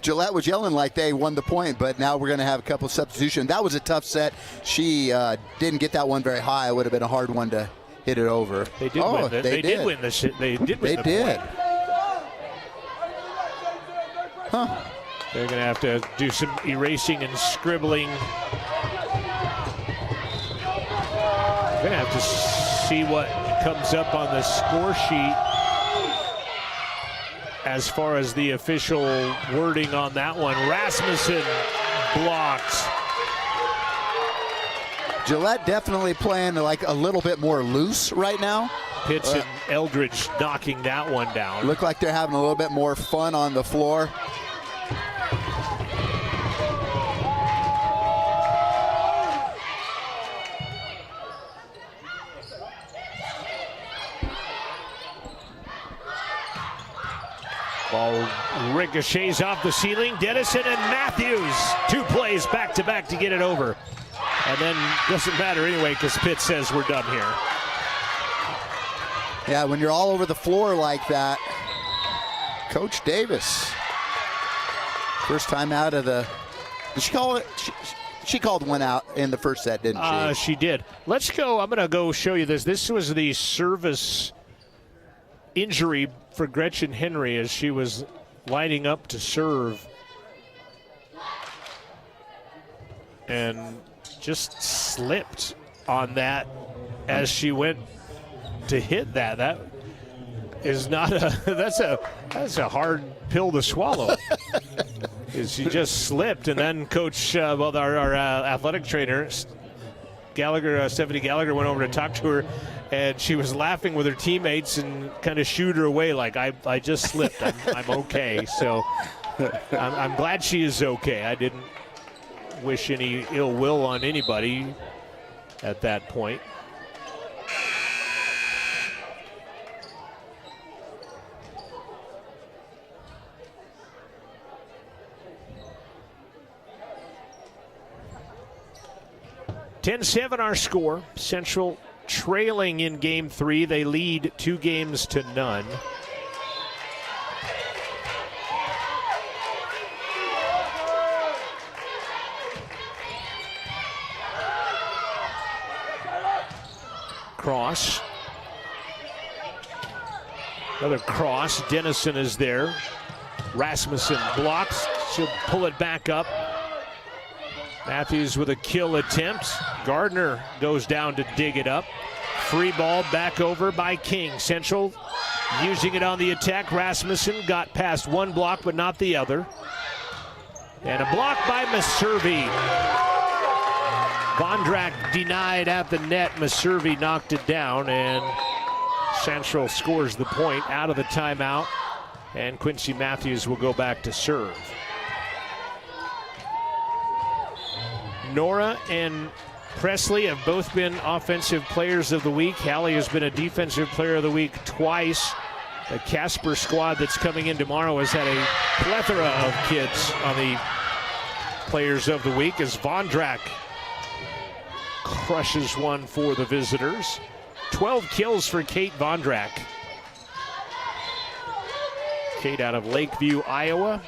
E: Gillette was yelling like they won the point, but now we're going to have a couple substitutions. That was a tough set. She didn't get that one very high. It would have been a hard one to hit it over.
A: They did win. They did win the shit. They did win the point.
E: Huh.
A: They're going to have to do some erasing and scribbling. We're going to have to see what comes up on the score sheet as far as the official wording on that one. Rasmussen blocked.
E: Gillette definitely playing like a little bit more loose right now.
A: Pitts and Eldridge knocking that one down.
E: Look like they're having a little bit more fun on the floor.
A: Ball ricochets off the ceiling. Dennison and Matthews. 2 plays back-to-back to get it over. And then doesn't matter anyway because Pitt says we're done here.
E: Yeah, when you're all over the floor like that. Coach Davis. First time out of the... Did she call it? She called one out in the first set, didn't she?
A: She did. Let's go. I'm going to go show you this. This was the service injury for Gretchen Henry as she was lining up to serve. and just slipped on that as she went to hit that. That is not a that's a hard pill to swallow. She just slipped, and then Coach, our athletic trainer, Stephanie Gallagher, went over to talk to her, and she was laughing with her teammates and kind of shooed her away like, I just slipped. I'm okay. So I'm glad she is okay. I didn't wish any ill will on anybody at that point. (10-7) our score. Central trailing in game 3. They lead 2-0. Cross. Another cross. Dennison is there. Rasmussen blocks. She'll pull it back up. Matthews with a kill attempt. Gardner goes down to dig it up. Free ball back over by King. Central using it on the attack. Rasmussen got past one block but not the other. And a block by Meservey. Vondrak denied at the net. Meservey knocked it down, and Central scores the point out of the timeout. And Quincy Matthews will go back to serve. Nora and Presley have both been offensive players of the week. Hallie has been a defensive player of the week twice. The Casper squad that's coming in tomorrow has had a plethora of kids on the players of the week as Vondrak crushes one for the visitors. 12 kills for Kate Vondrak. Kate out of Lakeview, Iowa.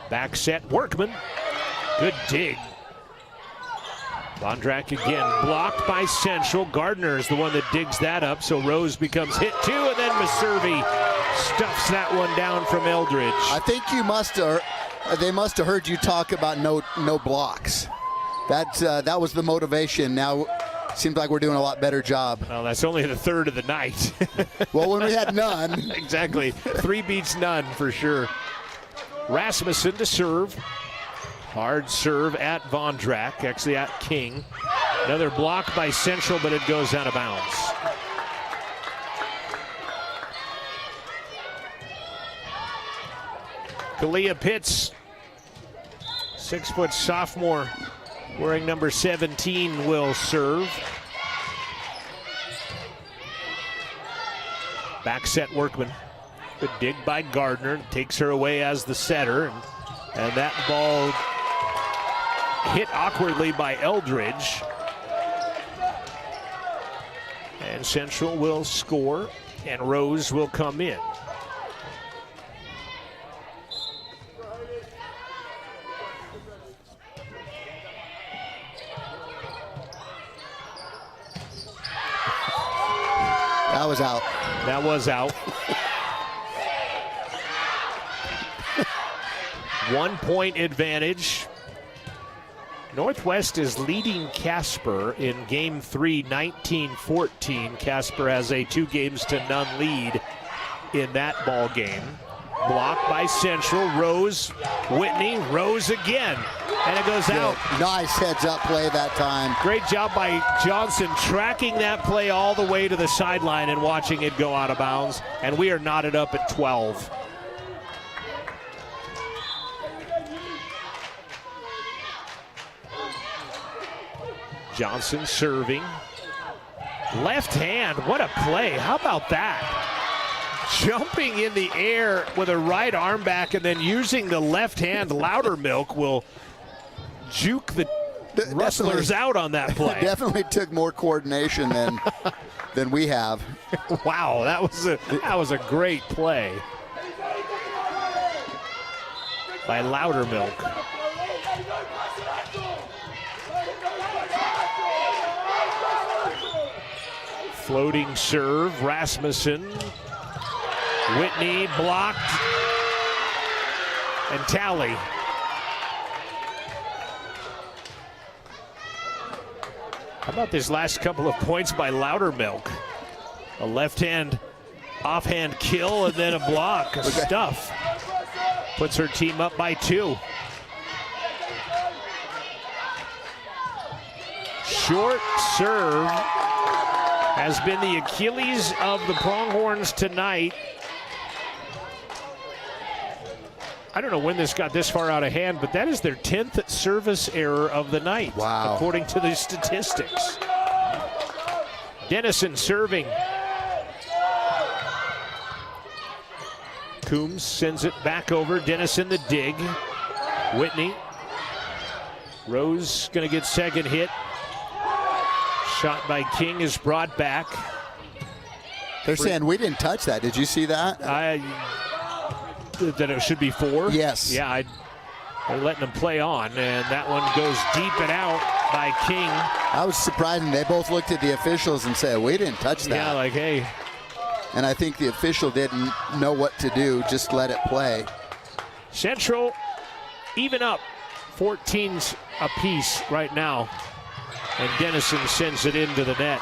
A: Back set, Workman. Good dig. Vondrak again, blocked by Central. Gardner is the one that digs that up, so Rose becomes hit too, and then Meservey stuffs that one down from Eldridge.
E: I think they must have heard you talk about no blocks. That was the motivation. Now seems like we're doing a lot better job.
A: Well, that's only the third of the night.
E: Well, when we had none.
A: Exactly. 3 beats none for sure. Rasmussen to serve. Hard serve at Vondrak, actually at King. Another block by Central, but it goes out of bounds. Kalia Pitts, 6-foot sophomore, wearing number 17, will serve. Back set Workman. Good dig by Gardner. Takes her away as the setter. And that ball hit awkwardly by Eldridge. And Central will score, and Rose will come in.
E: That was out.
A: That was out. 1 point advantage. Northwest is leading Casper in game 3, 19-14. Casper has a 2-0 lead in that ball game. Blocked by Central. Rose, Whitney, Rose again. And it goes out.
E: Nice heads-up play that time.
A: Great job by Johnson tracking that play all the way to the sideline and watching it go out of bounds. And we are knotted up at 12. Johnson serving. Left hand, what a play. How about that? Jumping in the air with a right arm back and then using the left hand. Loudermilk will juke the Rustlers out on that play.
E: Definitely took more coordination than we have.
A: Wow, that was a great play by Loudermilk. Floating serve, Rasmussen. Whitney blocked. And Talley How about this last couple of points by Loudermilk? A left-hand, offhand kill and then a block. Stuff. Puts her team up by 2. Short serve has been the Achilles of the Pronghorns tonight. I don't know when this got this far out of hand, but that is their 10th service error of the night,
E: wow,
A: according to the statistics. Dennison serving. Coombs sends it back over. Dennison the dig. Whitney. Rose going to get second hit. Shot by King is brought back.
E: They're saying we didn't touch that. Did you see that?
A: That it should be 4?
E: Yes.
A: Yeah, they're letting them play on, and that one goes deep and out by King.
E: That was surprising. They both looked at the officials and said, we didn't touch that.
A: Yeah, like, hey.
E: And I think the official didn't know what to do, just let it play.
A: Central even up 14s apiece right now, and Dennison sends it into the net.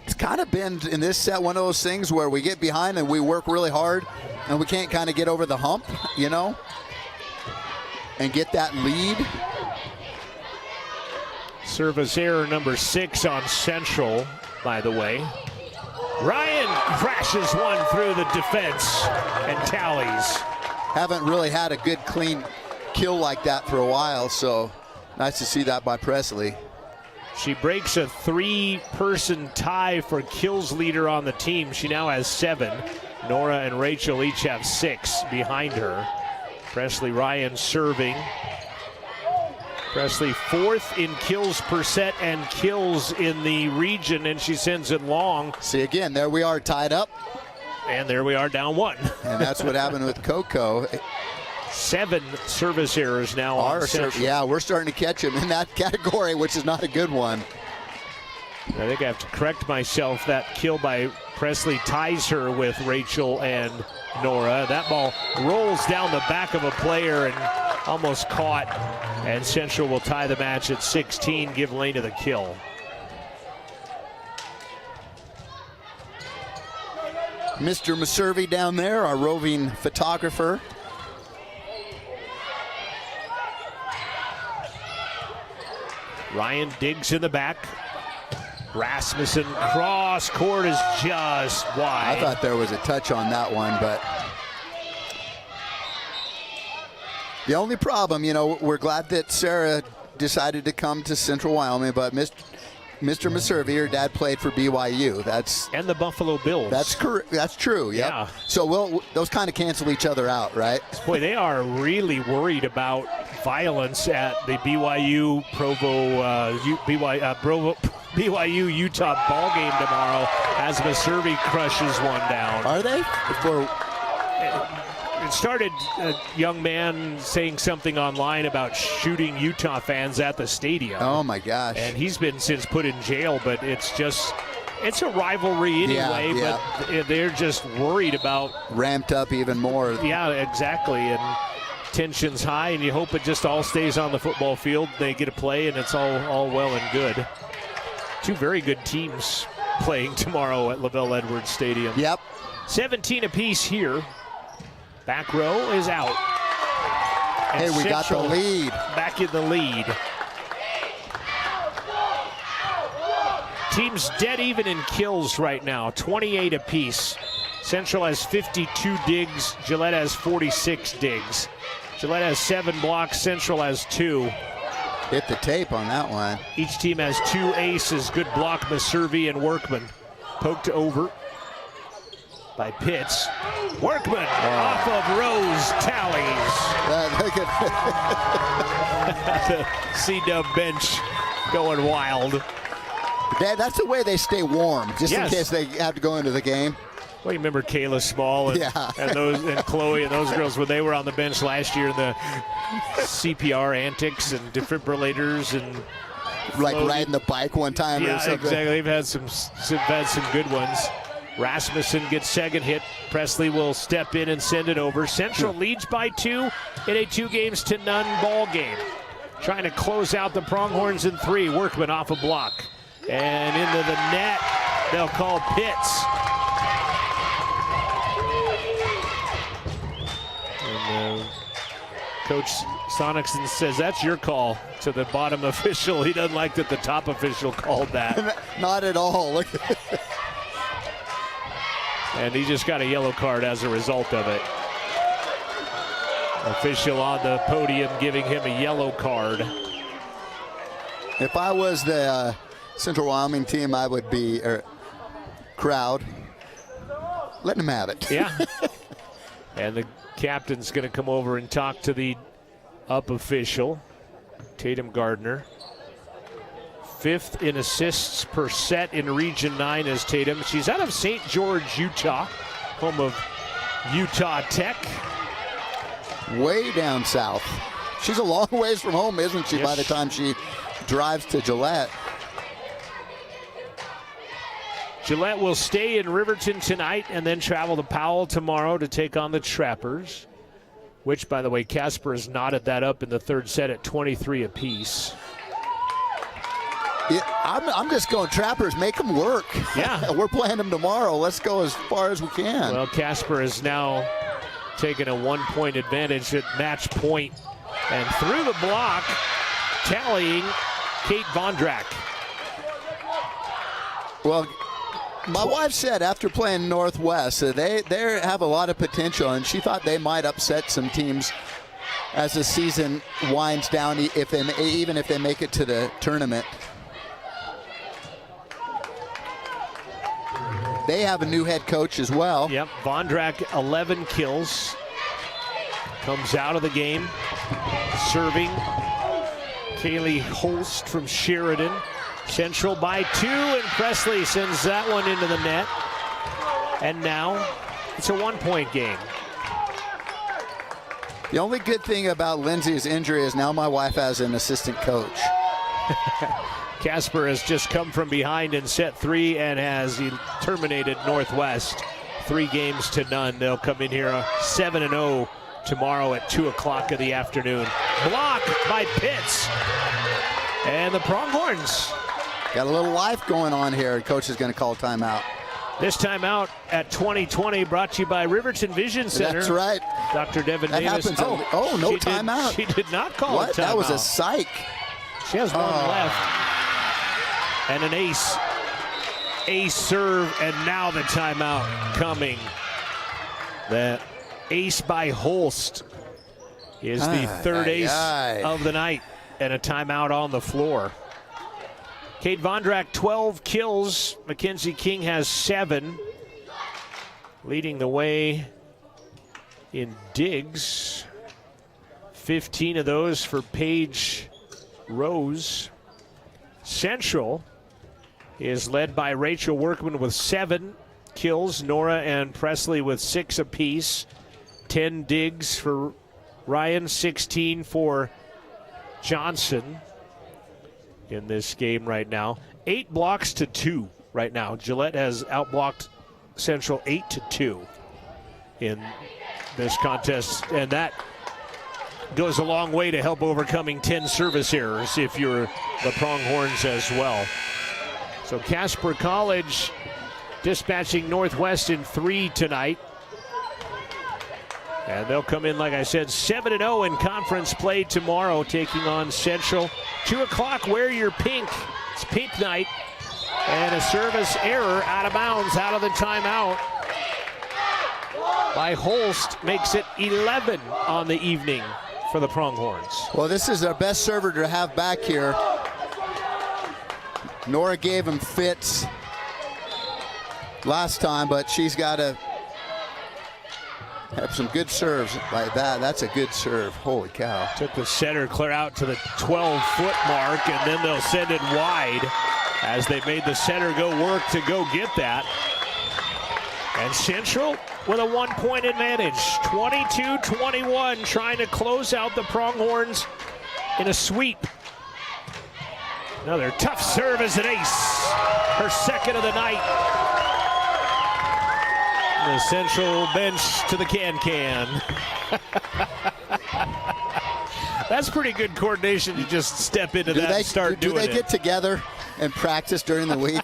E: It's kind of been in this set one of those things where we get behind and we work really hard and we can't kind of get over the hump, you know, and get that lead.
A: Service error number 6 on Central, by the way. Ryan crashes one through the defense and tallies.
E: Haven't really had a good clean kill like that for a while, so nice to see that by Presley.
A: She breaks a 3-person tie for kills leader on the team. She now has 7. Nora and Rachel each have 6 behind her. Presley Ryan serving. Presley 4th in kills per set and kills in the region, and she sends it long.
E: See, again, there we are tied up.
A: And there we are down 1.
E: And that's what happened with Coco.
A: 7 service errors now on Central.
E: Yeah, we're starting to catch him in that category, which is not a good one.
A: I think I have to correct myself. That kill by Presley ties her with Rachel and Nora. That ball rolls down the back of a player and almost caught. And Central will tie the match at 16, give Lena the kill.
E: Mr. Maservi down there, our roving photographer.
A: Ryan digs in the back. Rasmussen cross court is just wide.
E: I thought there was a touch on that one, but the only problem, you know, we're glad that Sarah decided to come to Central Wyoming, but Mr. Maservi, her dad played for BYU.
A: And the Buffalo Bills.
E: That's correct. That's true. Yep.
A: Yeah.
E: So those kind of cancel each other out, right?
A: Boy, they are really worried about violence at the BYU BYU Utah ball game tomorrow as Maservi crushes one down.
E: Are they?
A: It started a young man saying something online about shooting Utah fans at the stadium.
E: Oh my gosh.
A: And he's been since put in jail, but it's a rivalry anyway, but they're just worried about.
E: Ramped up even more.
A: Yeah, exactly. And tension's high, and you hope it just all stays on the football field. They get a play, and it's all well and good. 2 very good teams playing tomorrow at LaVell Edwards Stadium.
E: Yep.
A: 17 apiece here. Back row is out. And
E: hey, we got the lead.
A: Back in the lead. Teams dead even in kills right now, 28 apiece. Central has 52 digs. Gillette has 46 digs. Gillette has 7 blocks. Central has 2.
E: Hit the tape on that one.
A: Each team has 2 aces. Good block, Maservi and Workman. Poked over by Pitts. Workman off of Rose tallies. The C-Dub bench going wild.
E: That's the way they stay warm, just
A: Yes.
E: in case they have to go into the game.
A: Well, you remember Kayla Small and Chloe and those girls when they were on the bench last year, the CPR antics and defibrillators and
E: like riding the bike one time or something.
A: Exactly. They've had some good ones. Rasmussen gets second hit. Presley will step in and send it over. Central leads by 2 in a 2-0 ball game. Trying to close out the Pronghorns in 3. Workman off a block. And into the net. They'll call Pitts. And Coach Sonicson says, that's your call, to the bottom official. He doesn't like that the top official called that.
E: Not at all. Look.
A: And he just got a yellow card as a result of it. Official on the podium giving him a yellow card.
E: If I was the Central Wyoming team, I would be crowd. Let him have it.
A: Yeah. And the captain's going to come over and talk to the up official, Tatum Gardner. 5th in assists per set in Region 9 is Tatum. She's out of St. George, Utah, home of Utah Tech.
E: Way down south. She's a long ways from home, isn't she,
A: yes,
E: by the time she drives to Gillette?
A: Gillette will stay in Riverton tonight and then travel to Powell tomorrow to take on the Trappers, which, by the way, Casper has knotted that up in the 3rd set at 23 apiece.
E: Yeah, I'm just going Trappers, make them work.
A: Yeah.
E: We're playing them tomorrow. Let's go as far as we can.
A: Well, Casper has now taken a 1-point advantage at match point. And through the block, tallying Kate Vondrak.
E: Well, my wife said after playing Northwest, they have a lot of potential, and she thought they might upset some teams as the season winds down, even if they make it to the tournament. They have a new head coach as well.
A: Yep, Vondrak, 11 kills. Comes out of the game, serving. Kaylee Holst from Sheridan. Central by 2, and Presley sends that one into the net. And now it's a 1-point game.
E: The only good thing about Lindsay's injury is now my wife has an assistant coach.
A: Casper has just come from behind in set 3 and has terminated Northwest 3-0. They'll come in here 7-0 tomorrow at 2 o'clock in the afternoon. Block by Pitts. And the Pronghorns
E: got a little life going on here. Coach is going to call timeout.
A: This timeout at 2020 brought to you by Riverton Vision Center.
E: That's right.
A: Dr. Devin
E: that
A: Davis.
E: Happens. Oh, no timeout.
A: She did not call
E: what?
A: a timeout.
E: That was a psych.
A: She has one left. And an ace. Ace serve, and now the timeout coming. The ace by Holst is the 3rd ace of the night, and a timeout on the floor. Kate Vondrak, 12 kills. Mackenzie King has 7. Leading the way in digs. 15 of those for Paige Rose. Central is led by Rachel Workman with 7 kills. Nora and Presley with 6 apiece. 10 digs for Ryan, 16 for Johnson in this game right now. 8 blocks to 2 right now. Gillette has outblocked Central 8-2 in this contest, and that goes a long way to help overcoming 10 service errors if you're the Pronghorns as well. So Casper College dispatching Northwest in 3 tonight. And they'll come in, like I said, 7-0 in conference play tomorrow, taking on Central. 2 o'clock, wear your pink. It's pink night. And a service error out of bounds, out of the timeout by Holst, makes it 11 on the evening for the Pronghorns.
E: Well, this is our best server to have back here. Nora gave him fits last time, but she's got to have some good serves like that. That's a good serve. Holy cow.
A: Took the center clear out to the 12-foot mark, and then they'll send it wide as they made the center go work to go get that. And Central with a 1-point advantage. 22-21, trying to close out the Pronghorns in a sweep. Another tough serve as an ace. Her second of the night. The Central bench to the can. That's pretty good coordination. You just step into that and start doing it.
E: Do they get together and practice during the week?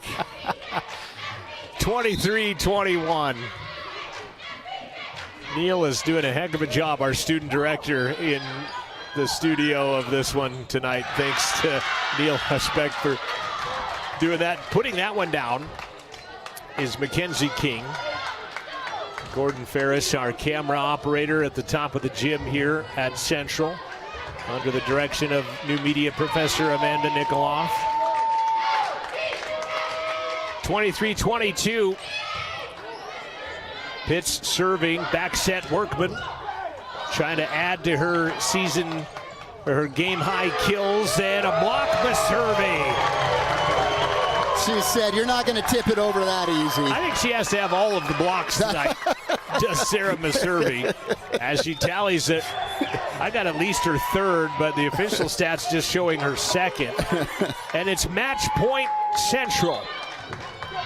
A: 23-21. Neil is doing a heck of a job, our student director, in the studio of this one tonight. Thanks to Neil Hushbeck for doing that. Putting that one down is Mackenzie King. Gordon Ferris, our camera operator at the top of the gym here at Central, under the direction of new media professor Amanda Nikoloff. 23-22. Pitts serving, back set Workman, trying to add to her season, or her game high kills, and a block by Servey.
E: She said, you're not going to tip it over that easy.
A: I think she has to have all of the blocks tonight. Does Sarah Maservi, as she tallies it. I got at least her third, but the official stats just showing her second. And it's match point Central.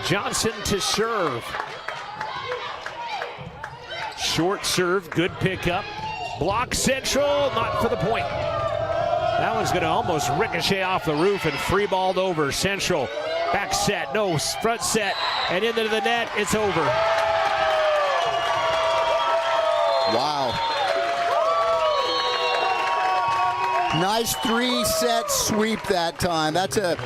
A: Johnson to serve. Short serve, good pickup. Block Central, not for the point. That one's going to almost ricochet off the roof and free balled over. Central, back set, no, front set, and into the net, it's over.
E: Wow. Nice three-set sweep that time. That's a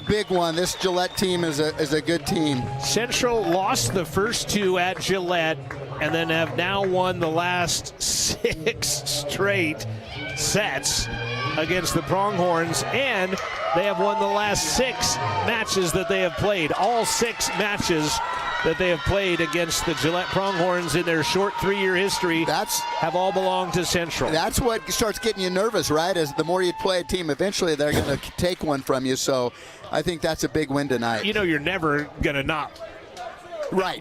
E: big one. This Gillette team is a good team.
A: Central lost the first two at Gillette and then have now won the last 6 straight sets against the Pronghorns, and they have won the last 6 matches that they have played. All 6 matches that they have played against the Gillette Pronghorns in their short 3-year history have all belonged to Central.
E: That's what starts getting you nervous, right? As the more you play a team, eventually they're going to take one from you. So I think that's a big win tonight.
A: You know, you're never going to not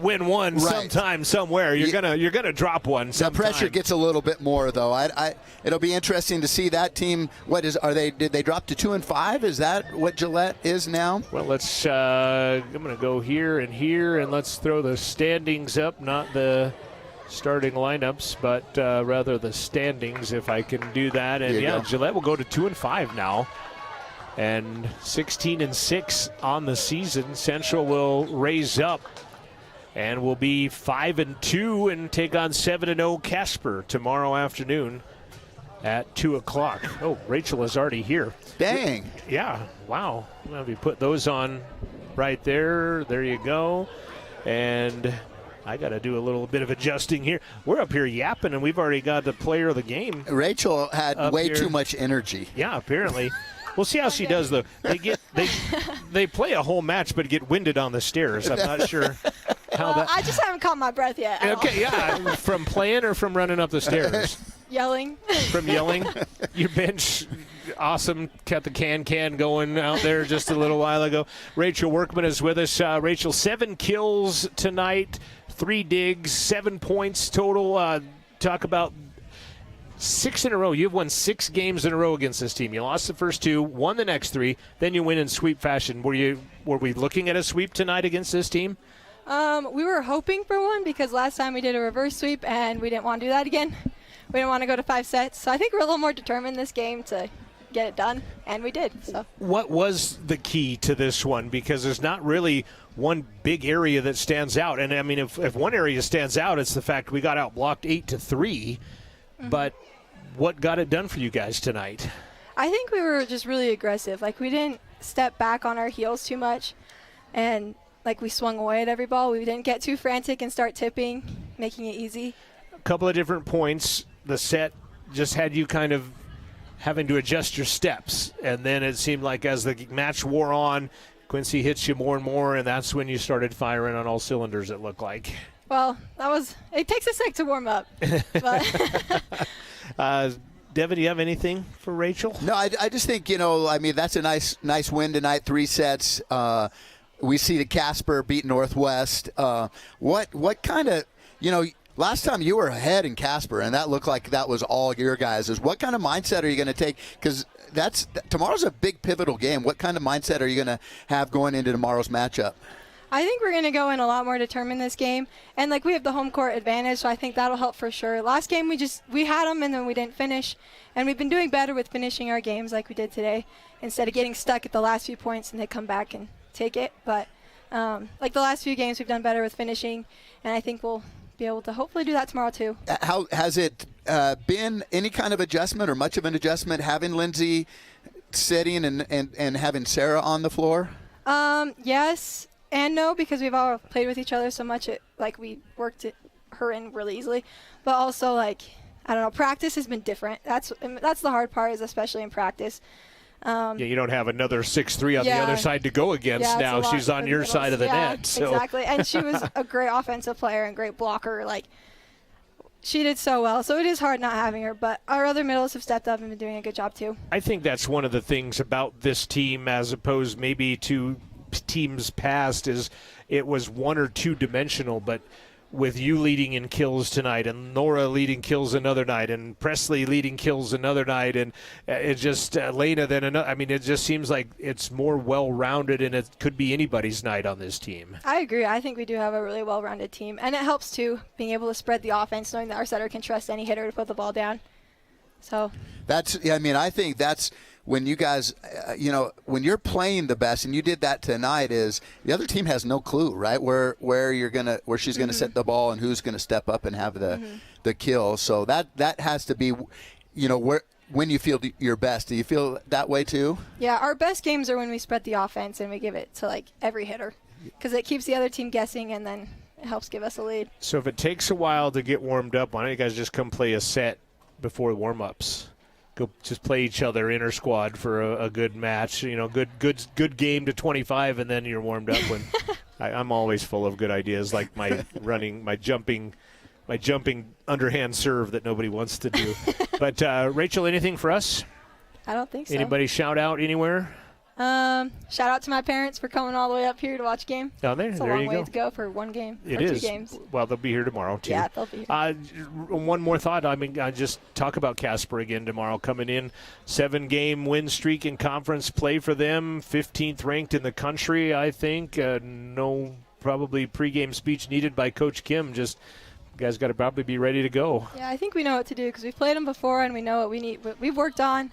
A: win one sometime somewhere. You're gonna drop one sometime.
E: The pressure gets a little bit more, though. It'll be interesting to see that team. Did they drop to 2-5? Is that what Gillette is now?
A: Well, let's. I'm gonna go here, and let's throw the standings up, not the starting lineups, but rather the standings, if I can do that. And yeah, Gillette will go to 2-5 now, and 16-6 on the season. Central will raise up and will be 5-2 and take on 7-0 Casper tomorrow afternoon at 2 o'clock. Oh, Rachel is already here.
E: Dang.
A: Yeah, wow. Well, we put those on right there. There you go. And I got to do a little bit of adjusting here. We're up here yapping, and we've already got the player of the game.
E: Rachel had way too much energy.
A: Yeah, apparently. We'll see how she does, though. They play a whole match, but get winded on the stairs. I'm not sure how that.
M: I just haven't caught my breath yet.
A: Okay, yeah. From playing or from running up the stairs?
M: Yelling.
A: From yelling. Your bench, awesome. Kept the can going out there just a little while ago. Rachel Workman is with us. Rachel, 7 kills tonight, 3 digs, 7 points total. Talk about 6 in a row. You've won 6 games in a row against this team. You lost the first 2, won the next 3, then you win in sweep fashion. Were we looking at a sweep tonight against this team?
M: We were hoping for one because last time we did a reverse sweep and we didn't want to do that again. We didn't want to go to 5 sets. So I think we're a little more determined this game to get it done, and we did. So
A: what was the key to this one? Because there's not really one big area that stands out. And I mean, if one area stands out, it's the fact we got outblocked 8-3. But what got it done for you guys tonight?
M: I think we were just really aggressive. Like, we didn't step back on our heels too much, and like we swung away at every ball. We didn't get too frantic and start tipping, making it easy.
A: A couple of different points. The set just had you kind of having to adjust your steps, and then it seemed like as the match wore on, Quincy hits you more and more, and that's when you started firing on all cylinders, it looked like.
M: Well, it takes a sec to warm up.
A: Devin, do you have anything for Rachel?
E: No, I just think, that's a nice win tonight, 3 sets. We see the Casper beat Northwest. What kind of, last time you were ahead in Casper, and that looked like that was all your guys. What kind of mindset are you going to take? Because tomorrow's a big pivotal game. What kind of mindset are you going to have going into tomorrow's matchup?
M: I think we're going to go in a lot more determined this game. And, like, we have the home court advantage, so I think that'll help for sure. Last game, we had them, and then we didn't finish. And we've been doing better with finishing our games like we did today instead of getting stuck at the last few points and they come back and take it. But, like the last few games, we've done better with finishing, and I think we'll be able to hopefully do that tomorrow too.
E: How has it been any kind of adjustment or much of an adjustment having Lindsay sitting and having Sarah on the floor?
M: Yes and no, because we've all played with each other so much. We worked her in really easily, but also I don't know, practice has been different. That's the hard part, is especially in practice.
A: You don't have another 6'3" on the other side to go against now. She's on your side of the net. So.
M: Exactly, and she was a great offensive player and great blocker. She did so well, so it is hard not having her, but our other middles have stepped up and been doing a good job too.
A: I think that's one of the things about this team, as opposed maybe to teams past, is it was one or two dimensional, but with you leading in kills tonight and Nora leading kills another night and Presley leading kills another night, and it just Lena then another. I mean, it just seems like it's more well-rounded, and it could be anybody's night on this team.
M: I agree. I think we do have a really well-rounded team, and it helps too, being able to spread the offense, knowing that our setter can trust any hitter to put the ball down. So
E: I think that's when you guys, when you're playing the best, and you did that tonight, is the other team has no clue, right? Where she's gonna set the ball and who's gonna step up and have the kill. So that has to be, when you feel your best. Do you feel that way too?
M: Yeah, our best games are when we spread the offense and we give it to every hitter, because it keeps the other team guessing, and then it helps give us a lead.
A: So if it takes a while to get warmed up, why don't you guys just come play a set before warm-ups? Go just play each other inter squad for a good match, good game to 25, and then you're warmed up. When I'm always full of good ideas, like my jumping underhand serve that nobody wants to do. But Rachel, anything for us?
M: I don't think so.
A: Anybody shout out anywhere?
M: Shout out to my parents for coming all the way up here to watch a game.
A: Down there,
M: it's
A: there you go.
M: It's a long way to go for one game.
A: It
M: or
A: is.
M: 2 games.
A: Well, they'll be here tomorrow too.
M: Yeah, they'll be here.
A: One more thought. I just talk about Casper again tomorrow. Coming in, 7-game win streak in conference play for them. 15th ranked in the country, I think. No, probably pregame speech needed by Coach Kim. Just you guys got to probably be ready to go.
M: Yeah, I think we know what to do, because we've played them before and we know what we need. What we've worked on,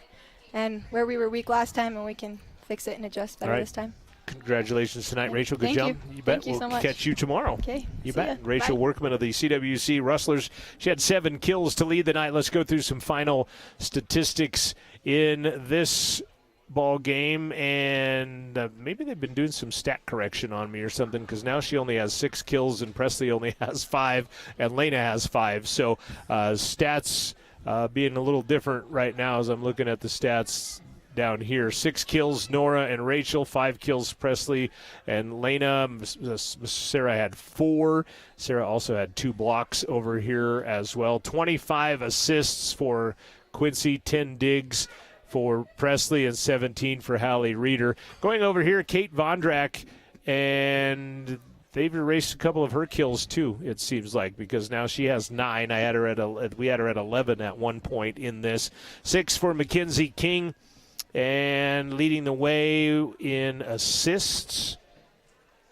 M: and where we were weak last time, and we can fix it and adjust better this time.
A: Congratulations tonight, Rachel. Good
M: Thank
A: job. You bet.
M: Thank you
A: we'll
M: so much.
A: catch you tomorrow.
M: Okay.
A: You
M: See
A: bet.
M: ya.
A: Rachel
M: Bye.
A: Workman of the CWC Rustlers. She had 7 kills to lead the night. Let's go through some final statistics in this ball game, and maybe they've been doing some stat correction on me or something, because now she only has 6 kills and Presley only has 5 and Lena has 5. So stats being a little different right now as I'm looking at the stats down here. 6 kills Nora and Rachel, 5 kills Presley and Lena. Sarah had 4. Sarah also had 2 blocks over here as well. 25 assists for Quincy, 10 digs for Presley, and 17 for Hallie Reeder. Going over here, Kate Vondrak, and they've erased a couple of her kills too, it seems like, because now she has 9. We had her at 11 at one point in this. 6 for Mackenzie King, and leading the way in assists,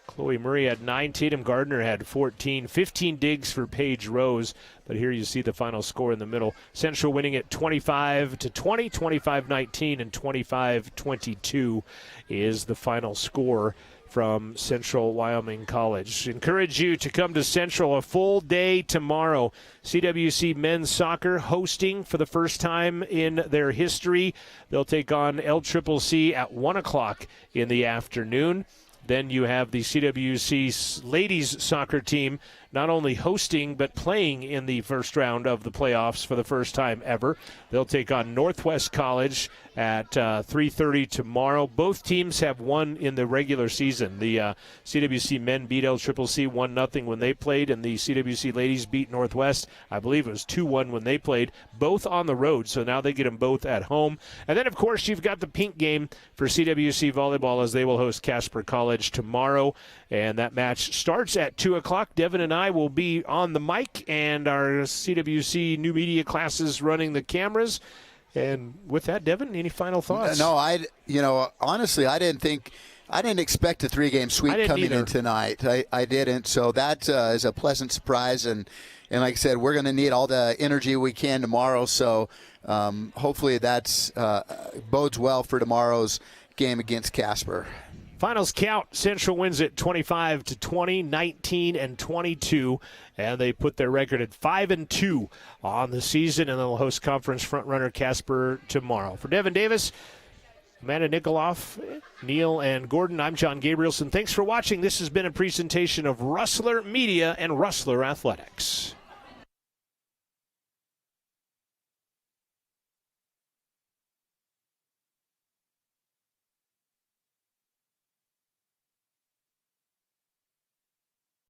A: Chloe Murray had 9. Tatum Gardner had 14. 15 digs for Paige Rose. But here you see the final score in the middle. Central winning it 25-20, 25-19, and 25-22 is the final score from Central Wyoming College. Encourage you to come to Central a full day tomorrow. CWC men's soccer hosting for the first time in their history. They'll take on LCCC at 1 o'clock in the afternoon. Then you have the CWC ladies soccer team not only hosting but playing in the first round of the playoffs for the first time ever. They'll take on Northwest College at 3:30 tomorrow. Both teams have won in the regular season. The CWC men beat LCCC 1-0 when they played, and the CWC ladies beat Northwest. I believe it was 2-1 when they played, both on the road, so now they get them both at home. And then, of course, you've got the pink game for CWC volleyball, as they will host Casper College tomorrow, and that match starts at 2 o'clock. Devin and I will be on the mic, and our CWC new media classes running the cameras. And with that, Devin, any final thoughts?
E: No, honestly, I didn't think I didn't expect a 3-game sweep coming in tonight. I didn't. So that is a pleasant surprise. And like I said, we're going to need all the energy we can tomorrow. So hopefully that bodes well for tomorrow's game against Casper.
A: Finals count, Central wins it 25-20, 19-22, and they put their record at 5-2 on the season, and they'll host conference frontrunner Casper tomorrow. For Devin Davis, Amanda Nikoloff, Neil, and Gordon, I'm John Gabrielson. Thanks for watching. This has been a presentation of Rustler Media and Rustler Athletics.